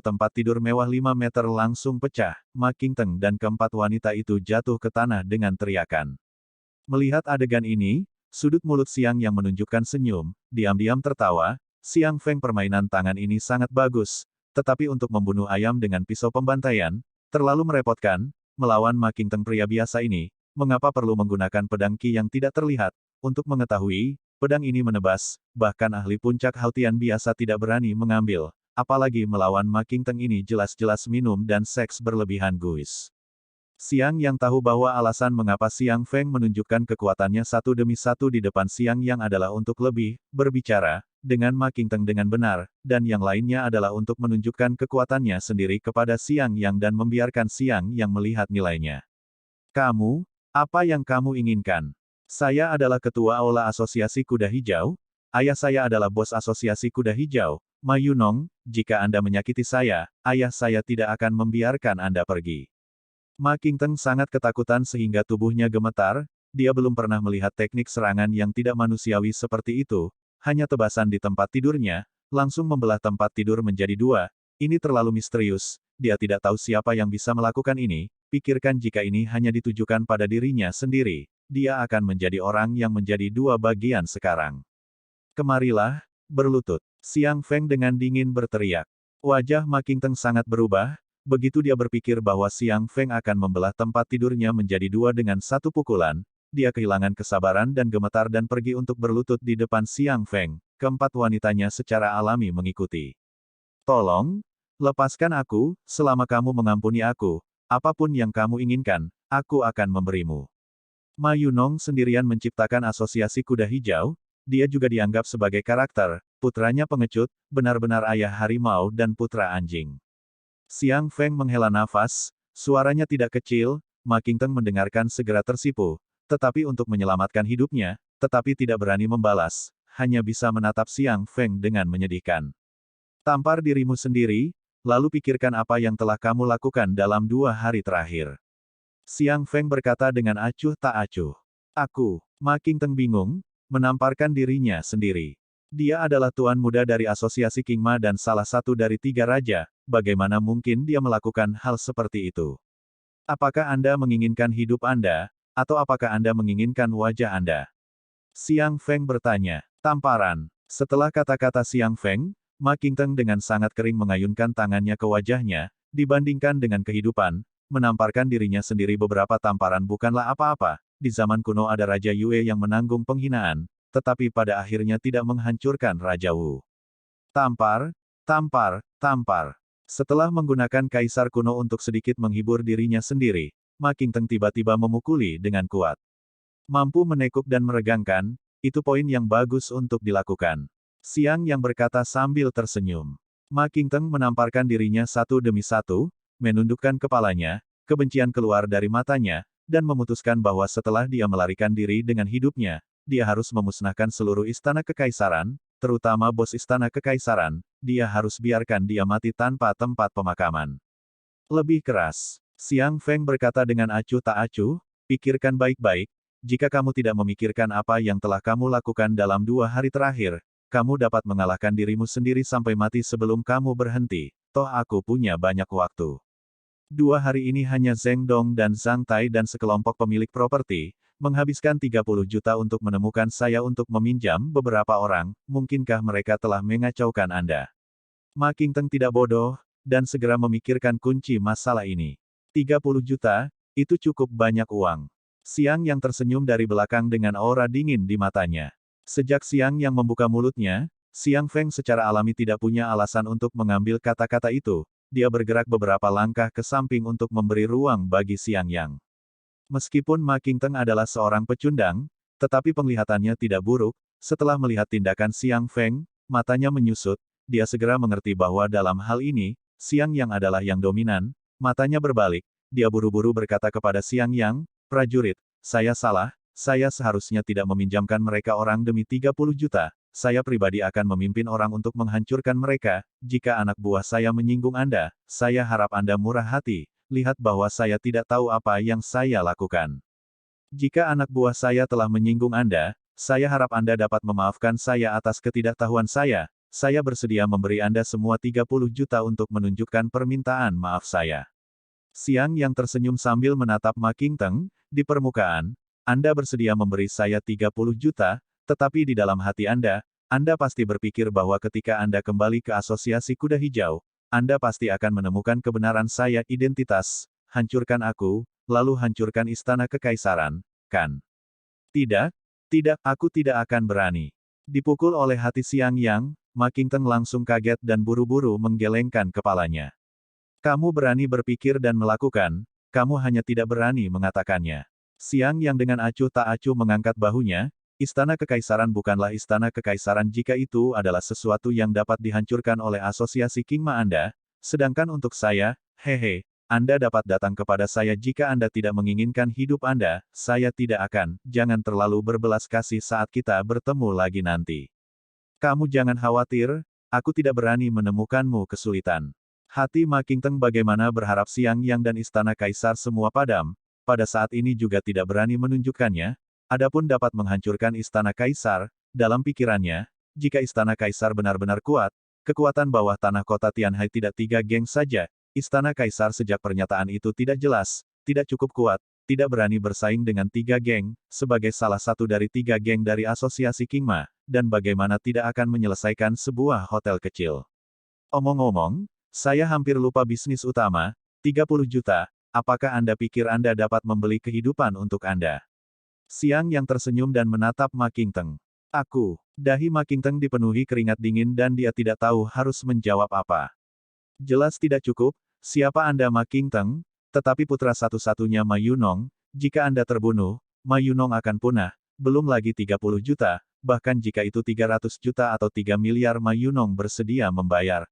Speaker 1: tempat tidur mewah 5 meter langsung pecah, Ma Qingteng dan keempat wanita itu jatuh ke tanah dengan teriakan. Melihat adegan ini, sudut mulut Xiang yang menunjukkan senyum, diam-diam tertawa, Xiang Feng permainan tangan ini sangat bagus, tetapi untuk membunuh ayam dengan pisau pembantaian, terlalu merepotkan, melawan Ma Qingteng pria biasa ini, mengapa perlu menggunakan pedang ki yang tidak terlihat, untuk mengetahui, pedang ini menebas, bahkan ahli puncak hautian biasa tidak berani mengambil, apalagi melawan Ma Qingteng ini jelas-jelas minum dan seks berlebihan guis. Xiang Yang tahu bahwa alasan mengapa Xiang Feng menunjukkan kekuatannya satu demi satu di depan Xiang Yang adalah untuk lebih berbicara dengan Ma Qingteng dengan benar, dan yang lainnya adalah untuk menunjukkan kekuatannya sendiri kepada Xiang Yang dan membiarkan Xiang Yang melihat nilainya. Kamu, apa yang kamu inginkan? Saya adalah ketua Aula Asosiasi Kuda Hijau, ayah saya adalah bos Asosiasi Kuda Hijau, Ma Yunong, jika Anda menyakiti saya, ayah saya tidak akan membiarkan Anda pergi. Ma Qingteng sangat ketakutan sehingga tubuhnya gemetar, dia belum pernah melihat teknik serangan yang tidak manusiawi seperti itu, hanya tebasan di tempat tidurnya, langsung membelah tempat tidur menjadi dua, ini terlalu misterius, dia tidak tahu siapa yang bisa melakukan ini, pikirkan jika ini hanya ditujukan pada dirinya sendiri, dia akan menjadi orang yang menjadi dua bagian sekarang. Kemarilah, berlutut. Xiang Feng dengan dingin berteriak. Wajah Ma Qingteng sangat berubah, begitu dia berpikir bahwa Xiang Feng akan membelah tempat tidurnya menjadi dua dengan satu pukulan, dia kehilangan kesabaran dan gemetar dan pergi untuk berlutut di depan Xiang Feng, keempat wanitanya secara alami mengikuti. Tolong, lepaskan aku, selama kamu mengampuni aku, apapun yang kamu inginkan, aku akan memberimu. Ma Yunong sendirian menciptakan asosiasi kuda hijau, dia juga dianggap sebagai karakter, putranya pengecut, benar-benar ayah harimau dan putra anjing. Xiang Feng menghela nafas, Suaranya tidak kecil, Ma Qingteng mendengarkan segera tersipu, tetapi untuk menyelamatkan hidupnya, tetapi tidak berani membalas, hanya bisa menatap Xiang Feng dengan menyedihkan. Tampar dirimu sendiri, lalu pikirkan apa yang telah kamu lakukan dalam 2 hari terakhir. Xiang Feng berkata dengan acuh tak acuh. Aku, Ma Qingteng bingung, menamparkan dirinya sendiri. Dia adalah tuan muda dari Asosiasi King Ma dan salah satu dari 3 raja, bagaimana mungkin dia melakukan hal seperti itu? Apakah Anda menginginkan hidup Anda, atau apakah Anda menginginkan wajah Anda? Xiang Feng bertanya. Tamparan. Setelah kata-kata Xiang Feng, Ma Qingteng dengan sangat kering mengayunkan tangannya ke wajahnya, dibandingkan dengan kehidupan, menamparkan dirinya sendiri beberapa tamparan bukanlah apa-apa. Di zaman kuno ada Raja Yue yang menanggung penghinaan, tetapi pada akhirnya tidak menghancurkan Raja Wu. Tampar, tampar, tampar. Setelah menggunakan kaisar kuno untuk sedikit menghibur dirinya sendiri, Ma Qingteng tiba-tiba memukuli dengan kuat. Mampu menekuk dan meregangkan, itu poin yang bagus untuk dilakukan. Xiang yang berkata sambil tersenyum. Ma Qingteng menamparkan dirinya satu demi satu, menundukkan kepalanya, kebencian keluar dari matanya, dan memutuskan bahwa setelah dia melarikan diri dengan hidupnya, dia harus memusnahkan seluruh istana kekaisaran, terutama bos istana kekaisaran, dia harus biarkan dia mati tanpa tempat pemakaman. Lebih keras, Xiang Feng berkata dengan acuh tak acuh, pikirkan baik-baik, jika kamu tidak memikirkan apa yang telah kamu lakukan dalam 2 hari terakhir, kamu dapat mengalahkan dirimu sendiri sampai mati sebelum kamu berhenti, toh aku punya banyak waktu. 2 hari ini hanya Zheng Dong dan Zhang Tai dan sekelompok pemilik properti, menghabiskan 30 juta untuk menemukan saya untuk meminjam beberapa orang, mungkinkah mereka telah mengacaukan Anda? Ma Qingteng tidak bodoh, dan segera memikirkan kunci masalah ini. 30 juta, itu cukup banyak uang. Xiang yang tersenyum dari belakang dengan aura dingin di matanya. Sejak Xiang yang membuka mulutnya, Xiang Feng secara alami tidak punya alasan untuk mengambil kata-kata itu. Dia bergerak beberapa langkah ke samping untuk memberi ruang bagi Xiang Yang. Meskipun Ma Qingteng adalah seorang pecundang, tetapi penglihatannya tidak buruk. Setelah melihat tindakan Xiang Feng, matanya menyusut, dia segera mengerti bahwa dalam hal ini, Xiang Yang adalah yang dominan. Matanya berbalik, dia buru-buru berkata kepada Xiang Yang, prajurit, saya salah, saya seharusnya tidak meminjamkan mereka orang demi 30 juta. Saya pribadi akan memimpin orang untuk menghancurkan mereka. Jika anak buah saya menyinggung Anda, saya harap Anda murah hati. Lihat bahwa saya tidak tahu apa yang saya lakukan. Jika anak buah saya telah menyinggung Anda, saya harap Anda dapat memaafkan saya atas ketidaktahuan saya. Saya bersedia memberi Anda semua 30 juta untuk menunjukkan permintaan maaf saya. Xiang yang tersenyum sambil menatap Ma Qingteng, di permukaan, Anda bersedia memberi saya 30 juta, tetapi di dalam hati Anda pasti berpikir bahwa ketika Anda kembali ke Asosiasi Kuda Hijau, Anda pasti akan menemukan kebenaran saya identitas, hancurkan aku, lalu hancurkan istana kekaisaran, kan? Tidak, tidak, aku tidak akan berani. Dipukul oleh hati Xiang Yang, Ma Qingteng langsung kaget dan buru-buru menggelengkan kepalanya. Kamu berani berpikir dan melakukan, kamu hanya tidak berani mengatakannya. Xiang Yang dengan acuh tak acuh mengangkat bahunya, istana kekaisaran bukanlah istana kekaisaran jika itu adalah sesuatu yang dapat dihancurkan oleh asosiasi King Ma Anda, sedangkan untuk saya, hehe, Anda dapat datang kepada saya jika Anda tidak menginginkan hidup Anda, saya tidak akan, jangan terlalu berbelas kasih saat kita bertemu lagi nanti. Kamu jangan khawatir, aku tidak berani menemukanmu kesulitan. Hati Ma Qingteng bagaimana berharap Xiang Yang dan istana kaisar semua padam, pada saat ini juga tidak berani menunjukkannya. Adapun dapat menghancurkan istana kaisar, dalam pikirannya, jika istana kaisar benar-benar kuat, kekuatan bawah tanah kota Tianhai tidak 3 geng saja, istana kaisar sejak pernyataan itu tidak jelas, tidak cukup kuat, tidak berani bersaing dengan 3 geng, sebagai salah satu dari 3 geng dari asosiasi King Ma, dan bagaimana tidak akan menyelesaikan sebuah hotel kecil. Omong-omong, saya hampir lupa bisnis utama, 30 juta, apakah Anda pikir Anda dapat membeli kehidupan untuk Anda? Xiang yang tersenyum dan menatap Ma Qingteng. Aku. Dahi Ma Qingteng dipenuhi keringat dingin dan dia tidak tahu harus menjawab apa. Jelas tidak cukup, siapa Anda Ma Qingteng, tetapi putra satu-satunya Ma Yunong, jika Anda terbunuh, Ma Yunong akan punah, belum lagi 30 juta, bahkan jika itu 300 juta atau 3 miliar Ma Yunong bersedia membayar,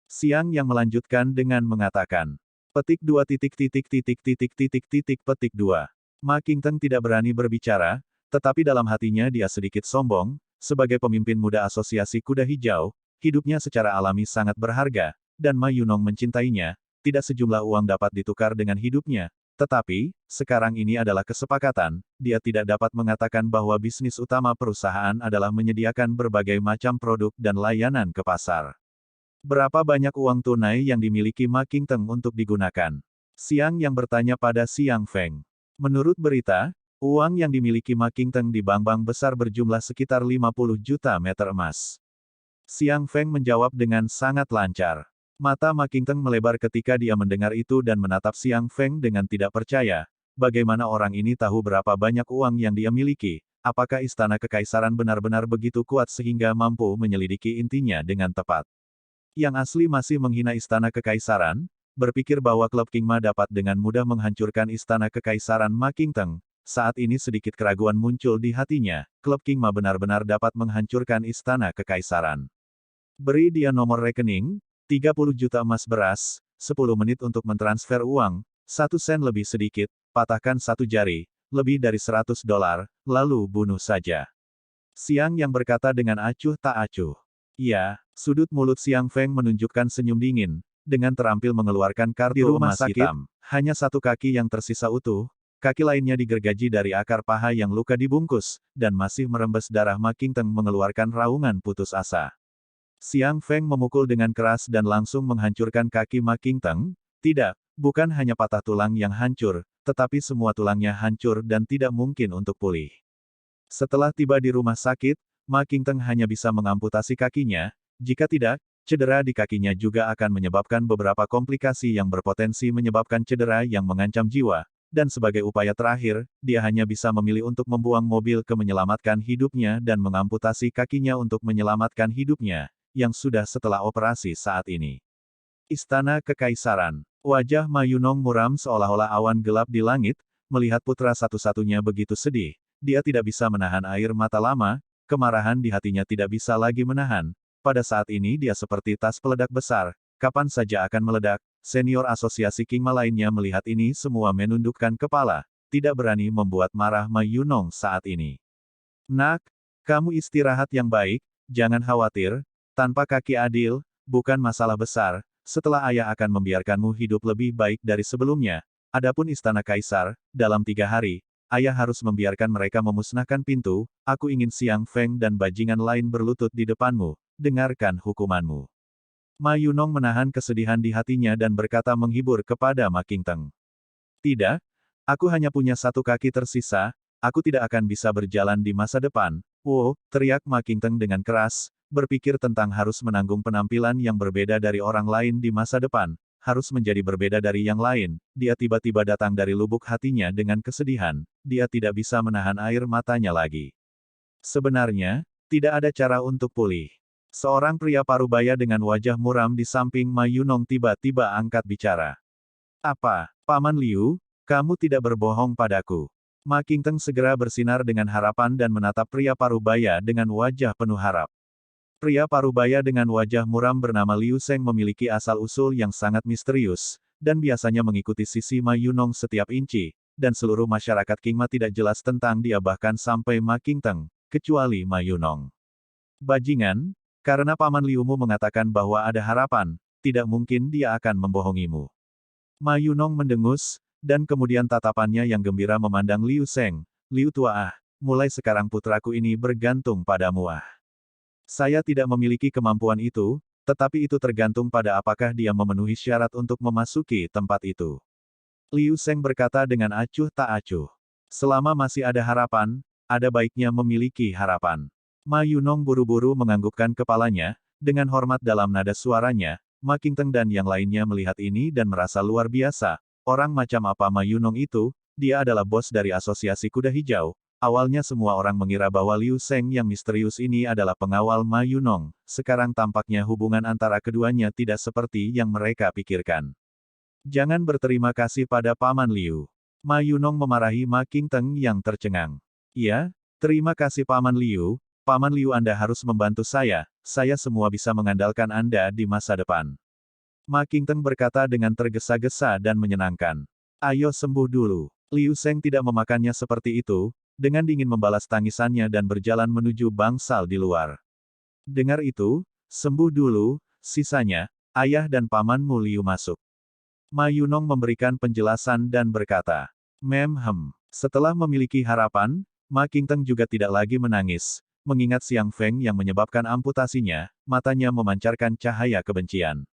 Speaker 1: Xiang yang melanjutkan dengan mengatakan. Petik 2 titik titik titik titik titik titik petik 2. Ma Qingteng tidak berani berbicara, tetapi dalam hatinya dia sedikit sombong, sebagai pemimpin muda asosiasi kuda hijau, hidupnya secara alami sangat berharga, dan Ma Yunong mencintainya, tidak sejumlah uang dapat ditukar dengan hidupnya. Tetapi, sekarang ini adalah kesepakatan, dia tidak dapat mengatakan bahwa bisnis utama perusahaan adalah menyediakan berbagai macam produk dan layanan ke pasar. Berapa banyak uang tunai yang dimiliki Ma Qingteng untuk digunakan? Xiang yang bertanya pada Xiang Feng. Menurut berita, uang yang dimiliki Ma Qingteng di bank-bank besar berjumlah sekitar 50 juta meter emas. Xiang Feng menjawab dengan sangat lancar. Mata Ma Qingteng melebar ketika dia mendengar itu dan menatap Xiang Feng dengan tidak percaya. Bagaimana orang ini tahu berapa banyak uang yang dia miliki? Apakah istana kekaisaran benar-benar begitu kuat sehingga mampu menyelidiki intinya dengan tepat? Yang asli masih menghina istana kekaisaran, berpikir bahwa klub King Ma dapat dengan mudah menghancurkan istana kekaisaran Ma Qingteng. Saat ini sedikit keraguan muncul di hatinya, klub King Ma benar-benar dapat menghancurkan istana kekaisaran. Beri dia nomor rekening, 30 juta emas beras, 10 menit untuk mentransfer uang, 1 sen lebih sedikit, patahkan 1 jari, lebih dari $100, lalu bunuh saja. Xiang yang berkata dengan acuh tak acuh. Iya, sudut mulut Xiang Feng menunjukkan senyum dingin, dengan terampil mengeluarkan kartu emas hitam. Hanya satu kaki yang tersisa utuh, kaki lainnya digergaji dari akar paha yang luka dibungkus, dan masih merembes darah Ma Qingteng mengeluarkan raungan putus asa. Xiang Feng memukul dengan keras dan langsung menghancurkan kaki Ma Qingteng. Tidak, bukan hanya patah tulang yang hancur, tetapi semua tulangnya hancur dan tidak mungkin untuk pulih. Setelah tiba di rumah sakit, Ma Qingteng hanya bisa mengamputasi kakinya, jika tidak, cedera di kakinya juga akan menyebabkan beberapa komplikasi yang berpotensi menyebabkan cedera yang mengancam jiwa, dan sebagai upaya terakhir, dia hanya bisa memilih untuk membuang mobil ke menyelamatkan hidupnya dan mengamputasi kakinya untuk menyelamatkan hidupnya, yang sudah setelah operasi saat ini. Istana Kekaisaran. Wajah Ma Yunong muram seolah-olah awan gelap di langit, melihat putra satu-satunya begitu sedih. Dia tidak bisa menahan air mata lama, kemarahan di hatinya tidak bisa lagi menahan. Pada saat ini dia seperti tas peledak besar, kapan saja akan meledak. Senior asosiasi King Ma lainnya melihat ini semua menundukkan kepala, tidak berani membuat marah Ma Yunong saat ini. Nak, kamu istirahat yang baik, jangan khawatir, tanpa kaki adil, bukan masalah besar, setelah ayah akan membiarkanmu hidup lebih baik dari sebelumnya. Adapun istana kaisar, dalam 3 hari, ayah harus membiarkan mereka memusnahkan pintu, aku ingin Xiang Feng dan bajingan lain berlutut di depanmu, dengarkan hukumanmu. Ma Yunong menahan kesedihan di hatinya dan berkata menghibur kepada Ma Qingteng. Tidak, aku hanya punya satu kaki tersisa, aku tidak akan bisa berjalan di masa depan. Wow, teriak Ma Qingteng dengan keras, berpikir tentang harus menanggung penampilan yang berbeda dari orang lain di masa depan, harus menjadi berbeda dari yang lain, dia tiba-tiba datang dari lubuk hatinya dengan kesedihan, dia tidak bisa menahan air matanya lagi. Sebenarnya, tidak ada cara untuk pulih. Seorang pria parubaya dengan wajah muram di samping Ma Yunong tiba-tiba angkat bicara. Apa, Paman Liu, kamu tidak berbohong padaku? Ma Qingteng segera bersinar dengan harapan dan menatap pria parubaya dengan wajah penuh harap. Pria parubaya dengan wajah muram bernama Liu Seng memiliki asal-usul yang sangat misterius, dan biasanya mengikuti sisi Ma Yunong setiap inci, dan seluruh masyarakat King Ma tidak jelas tentang dia bahkan sampai Ma Qingteng, kecuali Ma Yunong. Bajingan, karena Paman Liumu mengatakan bahwa ada harapan, tidak mungkin dia akan membohongimu. Ma Yunong mendengus, dan kemudian tatapannya yang gembira memandang Liu Seng. Liu tua mulai sekarang putraku ini bergantung padamu Saya tidak memiliki kemampuan itu, tetapi itu tergantung pada apakah dia memenuhi syarat untuk memasuki tempat itu. Liu Seng berkata dengan acuh tak acuh. Selama masih ada harapan, ada baiknya memiliki harapan. Ma Yunong buru-buru menganggukkan kepalanya, dengan hormat dalam nada suaranya, Ma Qingteng dan yang lainnya melihat ini dan merasa luar biasa. Orang macam apa Ma Yunong itu, dia adalah bos dari asosiasi kuda hijau. Awalnya semua orang mengira bahwa Liu Seng yang misterius ini adalah pengawal Ma Yunong, sekarang tampaknya hubungan antara keduanya tidak seperti yang mereka pikirkan. Jangan berterima kasih pada Paman Liu. Ma Yunong memarahi Ma Qingteng yang tercengang. Iya, terima kasih Paman Liu, Paman Liu Anda harus membantu saya semua bisa mengandalkan Anda di masa depan. Ma Qingteng berkata dengan tergesa-gesa dan menyenangkan. Ayo sembuh dulu. Liu Sheng tidak memakannya seperti itu, dengan dingin membalas tangisannya dan berjalan menuju bangsal di luar. Dengar itu, sembuh dulu, sisanya, ayah dan pamanmu Liu masuk. Ma Yunong memberikan penjelasan dan berkata, Setelah memiliki harapan, Ma Qingteng juga tidak lagi menangis, mengingat Xiang Feng yang menyebabkan amputasinya, matanya memancarkan cahaya kebencian.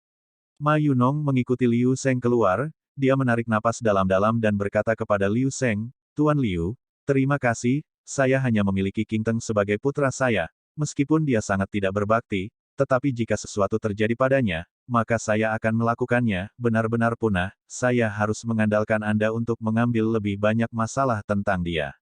Speaker 1: Ma Yunong mengikuti Liu Sheng keluar, dia menarik napas dalam-dalam dan berkata kepada Liu Sheng, Tuan Liu, terima kasih, saya hanya memiliki Qingteng sebagai putra saya, meskipun dia sangat tidak berbakti, tetapi jika sesuatu terjadi padanya, maka saya akan melakukannya, benar-benar punah, saya harus mengandalkan Anda untuk mengambil lebih banyak masalah tentang dia.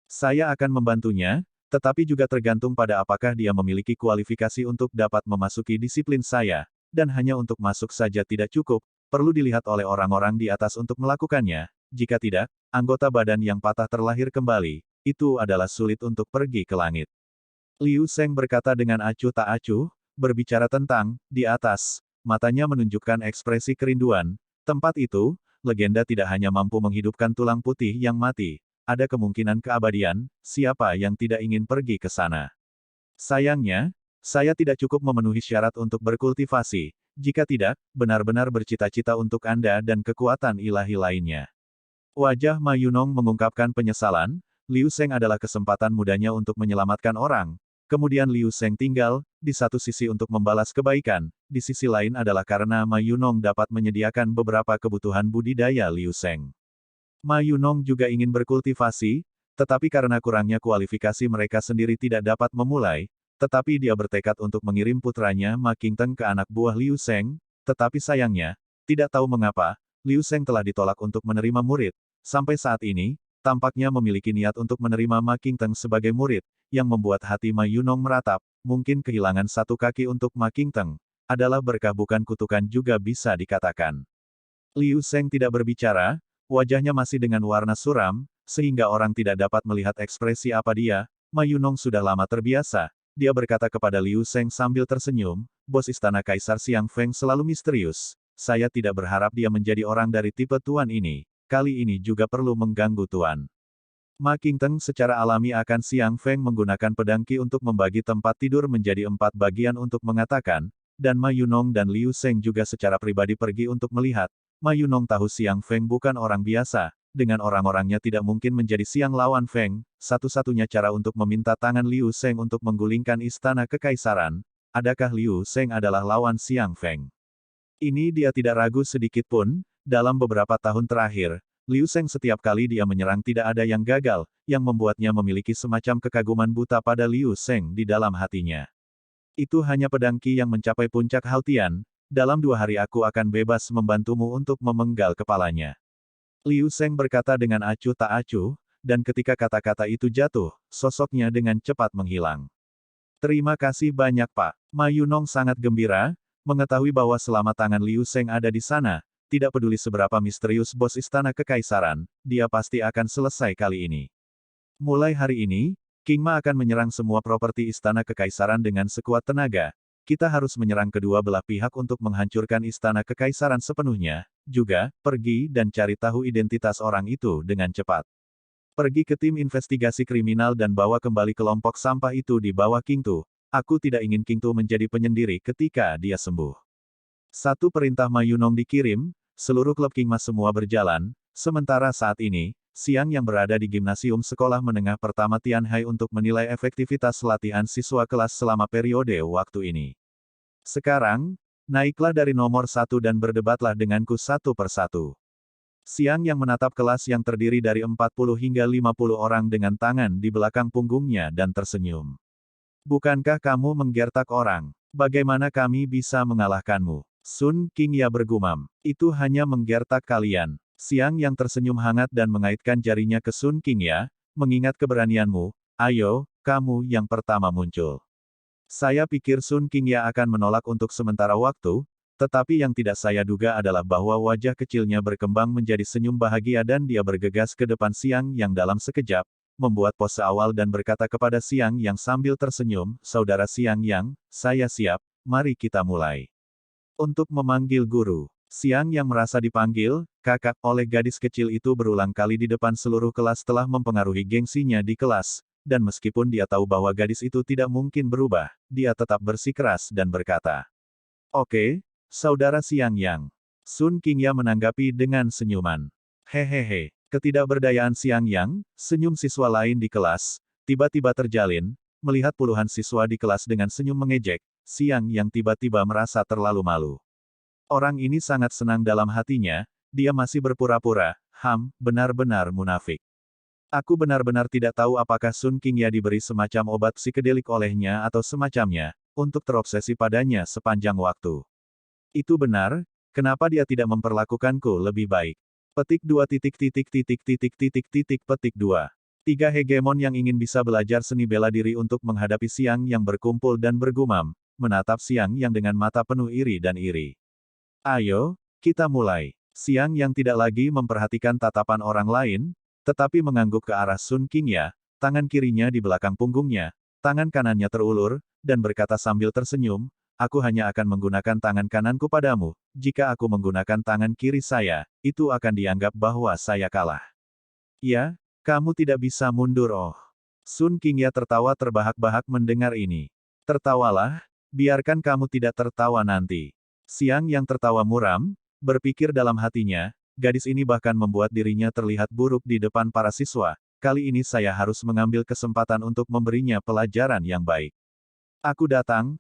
Speaker 1: Saya akan membantunya, tetapi juga tergantung pada apakah dia memiliki kualifikasi untuk dapat memasuki disiplin saya, dan hanya untuk masuk saja tidak cukup, perlu dilihat oleh orang-orang di atas untuk melakukannya, jika tidak, anggota badan yang patah terlahir kembali, itu adalah sulit untuk pergi ke langit. Liu Sheng berkata dengan acuh tak acuh, berbicara tentang, di atas, matanya menunjukkan ekspresi kerinduan, tempat itu, legenda tidak hanya mampu menghidupkan tulang putih yang mati, ada kemungkinan keabadian, siapa yang tidak ingin pergi ke sana. Sayangnya, saya tidak cukup memenuhi syarat untuk berkultivasi, jika tidak, benar-benar bercita-cita untuk Anda dan kekuatan ilahi lainnya. Wajah Ma Yunong mengungkapkan penyesalan, Liu Sheng adalah kesempatan mudanya untuk menyelamatkan orang, kemudian Liu Sheng tinggal, di satu sisi untuk membalas kebaikan, di sisi lain adalah karena Ma Yunong dapat menyediakan beberapa kebutuhan budidaya Liu Sheng. Ma Yunong juga ingin berkultivasi, tetapi karena kurangnya kualifikasi mereka sendiri tidak dapat memulai, tetapi dia bertekad untuk mengirim putranya Ma Qingteng ke anak buah Liu Sheng, tetapi sayangnya, tidak tahu mengapa, Liu Sheng telah ditolak untuk menerima murid, sampai saat ini, tampaknya memiliki niat untuk menerima Ma Qingteng sebagai murid, yang membuat hati Ma Yunong meratap, mungkin kehilangan satu kaki untuk Ma Qingteng, adalah berkah bukan kutukan juga bisa dikatakan. Liu Sheng tidak berbicara, wajahnya masih dengan warna suram, sehingga orang tidak dapat melihat ekspresi apa dia. Ma Yunong sudah lama terbiasa. Dia berkata kepada Liu Sheng sambil tersenyum, bos istana Kaisar Xiang Feng selalu misterius. Saya tidak berharap dia menjadi orang dari tipe tuan ini. Kali ini juga perlu mengganggu tuan. Ma Qingteng secara alami akan Xiang Feng menggunakan pedang Qi untuk membagi tempat tidur menjadi 4 bagian untuk mengatakan, dan Ma Yunong dan Liu Sheng juga secara pribadi pergi untuk melihat. Ma Yunong tahu Xiang Feng bukan orang biasa, dengan orang-orangnya tidak mungkin menjadi Xiang lawan Feng, satu-satunya cara untuk meminta tangan Liu Sheng untuk menggulingkan istana kekaisaran, adakah Liu Sheng adalah lawan Xiang Feng? Ini dia tidak ragu sedikit pun, dalam beberapa tahun terakhir, Liu Sheng setiap kali dia menyerang tidak ada yang gagal, yang membuatnya memiliki semacam kekaguman buta pada Liu Sheng di dalam hatinya. Itu hanya pedang Qi yang mencapai puncak Haotian. Dalam 2 hari aku akan bebas membantumu untuk memenggal kepalanya. Liu Sheng berkata dengan acuh tak acuh, dan ketika kata-kata itu jatuh, sosoknya dengan cepat menghilang. Terima kasih banyak Pak. Ma Yunong sangat gembira, mengetahui bahwa selama tangan Liu Sheng ada di sana, tidak peduli seberapa misterius bos istana kekaisaran, dia pasti akan selesai kali ini. Mulai hari ini, King Ma akan menyerang semua properti istana kekaisaran dengan sekuat tenaga. Kita harus menyerang kedua belah pihak untuk menghancurkan istana kekaisaran sepenuhnya, juga, pergi dan cari tahu identitas orang itu dengan cepat. Pergi ke tim investigasi kriminal dan bawa kembali kelompok sampah itu di bawah King Tu. Aku tidak ingin King Tu menjadi penyendiri ketika dia sembuh. Satu perintah Ma Yunong dikirim, seluruh klub King Ma semua berjalan, sementara saat ini, Xiang yang berada di gimnasium sekolah menengah pertama Tianhai untuk menilai efektivitas latihan siswa kelas selama periode waktu ini. Sekarang, naiklah dari nomor 1 dan berdebatlah denganku satu persatu. Xiang yang menatap kelas yang terdiri dari 40 hingga 50 orang dengan tangan di belakang punggungnya dan tersenyum. Bukankah kamu menggertak orang? Bagaimana kami bisa mengalahkanmu? Sun Qingya bergumam. Itu hanya menggertak kalian. Xiang yang tersenyum hangat dan mengaitkan jarinya ke Sun Qingya, mengingat keberanianmu, ayo, kamu yang pertama muncul. Saya pikir Sun Qingya akan menolak untuk sementara waktu, tetapi yang tidak saya duga adalah bahwa wajah kecilnya berkembang menjadi senyum bahagia dan dia bergegas ke depan Xiang yang dalam sekejap, membuat pose awal dan berkata kepada Xiang yang sambil tersenyum, Saudara Xiang Yang, saya siap, mari kita mulai. Untuk memanggil guru. Xiang yang merasa dipanggil, kakak, oleh gadis kecil itu berulang kali di depan seluruh kelas telah mempengaruhi gengsinya di kelas, dan meskipun dia tahu bahwa gadis itu tidak mungkin berubah, dia tetap bersikeras dan berkata, "Oke, saudara Xiang Yang." Sun Qingya menanggapi dengan senyuman. Hehehe, ketidakberdayaan Xiang Yang, senyum siswa lain di kelas, tiba-tiba terjalin, melihat puluhan siswa di kelas dengan senyum mengejek, Xiang Yang tiba-tiba merasa terlalu malu. Orang ini sangat senang dalam hatinya, dia masih berpura-pura, benar-benar munafik. Aku benar-benar tidak tahu apakah Sun Qingya diberi semacam obat psikedelik olehnya atau semacamnya, untuk terobsesi padanya sepanjang waktu. Itu benar, kenapa dia tidak memperlakukanku lebih baik? Petik 2 petik 2. Tiga hegemon yang ingin bisa belajar seni bela diri untuk menghadapi Xiang yang berkumpul dan bergumam, menatap Xiang yang dengan mata penuh iri dan iri. Ayo, kita mulai. Xiang yang tidak lagi memperhatikan tatapan orang lain, tetapi mengangguk ke arah Sun Qingya, tangan kirinya di belakang punggungnya, tangan kanannya terulur, dan berkata sambil tersenyum, aku hanya akan menggunakan tangan kananku padamu, jika aku menggunakan tangan kiri saya, itu akan dianggap bahwa saya kalah. Ya, kamu tidak bisa mundur oh. Sun Qingya tertawa terbahak-bahak mendengar ini. Tertawalah, biarkan kamu tidak tertawa nanti. Xiang yang tertawa muram, berpikir dalam hatinya, gadis ini bahkan membuat dirinya terlihat buruk di depan para siswa, kali ini saya harus mengambil kesempatan untuk memberinya pelajaran yang baik. Aku datang,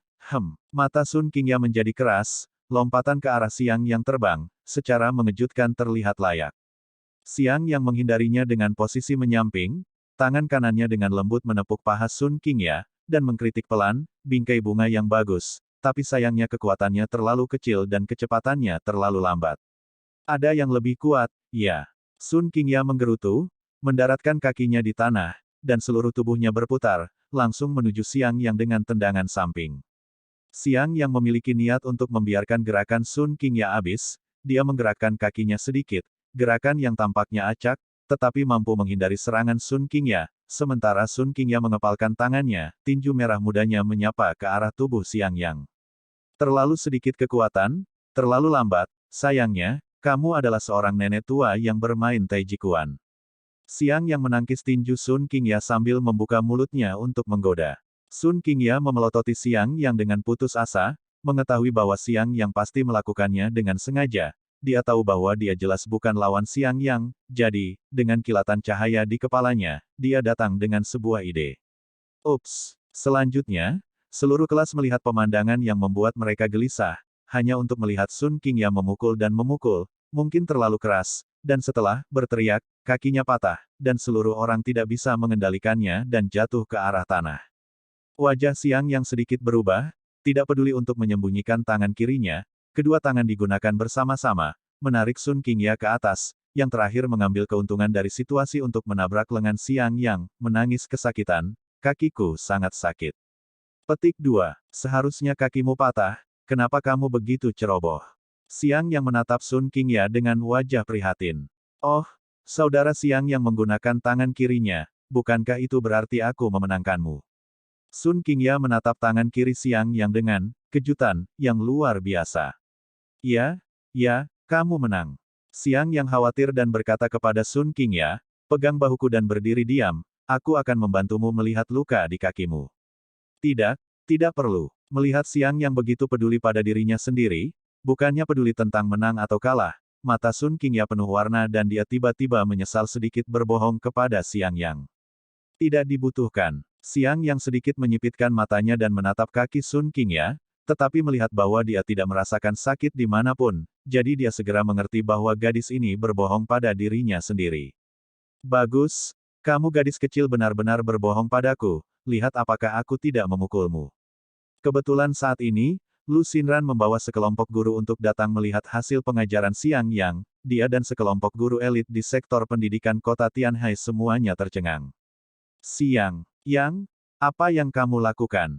Speaker 1: mata Sun Qingya menjadi keras, lompatan ke arah Xiang yang terbang, secara mengejutkan terlihat layak. Xiang yang menghindarinya dengan posisi menyamping, tangan kanannya dengan lembut menepuk paha Sun Qingya, dan mengkritik pelan, bingkai bunga yang bagus. Tapi sayangnya kekuatannya terlalu kecil dan kecepatannya terlalu lambat. Ada yang lebih kuat, ya. Sun Qingya menggerutu, mendaratkan kakinya di tanah, dan seluruh tubuhnya berputar, langsung menuju Xiang yang dengan tendangan samping. Xiang yang memiliki niat untuk membiarkan gerakan Sun Qingya habis, dia menggerakkan kakinya sedikit, gerakan yang tampaknya acak, tetapi mampu menghindari serangan Sun Qingya, sementara Sun Qingya mengepalkan tangannya, tinju merah mudanya menyapa ke arah tubuh Xiang Yang. Terlalu sedikit kekuatan, terlalu lambat, sayangnya, kamu adalah seorang nenek tua yang bermain Taiji Chuan. Xiang yang menangkis tinju Sun Qingya sambil membuka mulutnya untuk menggoda. Sun Qingya memelototi Xiang yang dengan putus asa, mengetahui bahwa Xiang yang pasti melakukannya dengan sengaja. Dia tahu bahwa dia jelas bukan lawan Xiang Yang, jadi, dengan kilatan cahaya di kepalanya, dia datang dengan sebuah ide. Ups, selanjutnya, seluruh kelas melihat pemandangan yang membuat mereka gelisah, hanya untuk melihat Sun Qingya memukul dan memukul, mungkin terlalu keras, dan setelah berteriak, kakinya patah, dan seluruh orang tidak bisa mengendalikannya dan jatuh ke arah tanah. Wajah Xiang yang sedikit berubah, tidak peduli untuk menyembunyikan tangan kirinya, kedua tangan digunakan bersama-sama, menarik Sun Qingya ke atas, yang terakhir mengambil keuntungan dari situasi untuk menabrak lengan Xiang yang menangis kesakitan, kakiku sangat sakit. Petik 2. Seharusnya kakimu patah, kenapa kamu begitu ceroboh? Xiang yang menatap Sun Qingya dengan wajah prihatin. Oh, saudara Xiang yang menggunakan tangan kirinya, bukankah itu berarti aku memenangkanmu? Sun Qingya menatap tangan kiri Xiang yang dengan kejutan yang luar biasa. Ya, kamu menang. Xiang yang khawatir dan berkata kepada Sun Qingya, pegang bahuku dan berdiri diam, aku akan membantumu melihat luka di kakimu. Tidak perlu. Melihat Xiang yang begitu peduli pada dirinya sendiri, bukannya peduli tentang menang atau kalah, mata Sun Qingya penuh warna dan dia tiba-tiba menyesal sedikit berbohong kepada Xiang Yang. Tidak dibutuhkan. Xiang yang sedikit menyipitkan matanya dan menatap kaki Sun Qingya, tetapi melihat bahwa dia tidak merasakan sakit dimanapun, jadi dia segera mengerti bahwa gadis ini berbohong pada dirinya sendiri. Bagus, kamu gadis kecil benar-benar berbohong padaku, lihat apakah aku tidak memukulmu. Kebetulan saat ini, Lu Xinran membawa sekelompok guru untuk datang melihat hasil pengajaran Xiang Yang, dia dan sekelompok guru elit di sektor pendidikan kota Tianhai semuanya tercengang. Xiang Yang, apa yang kamu lakukan?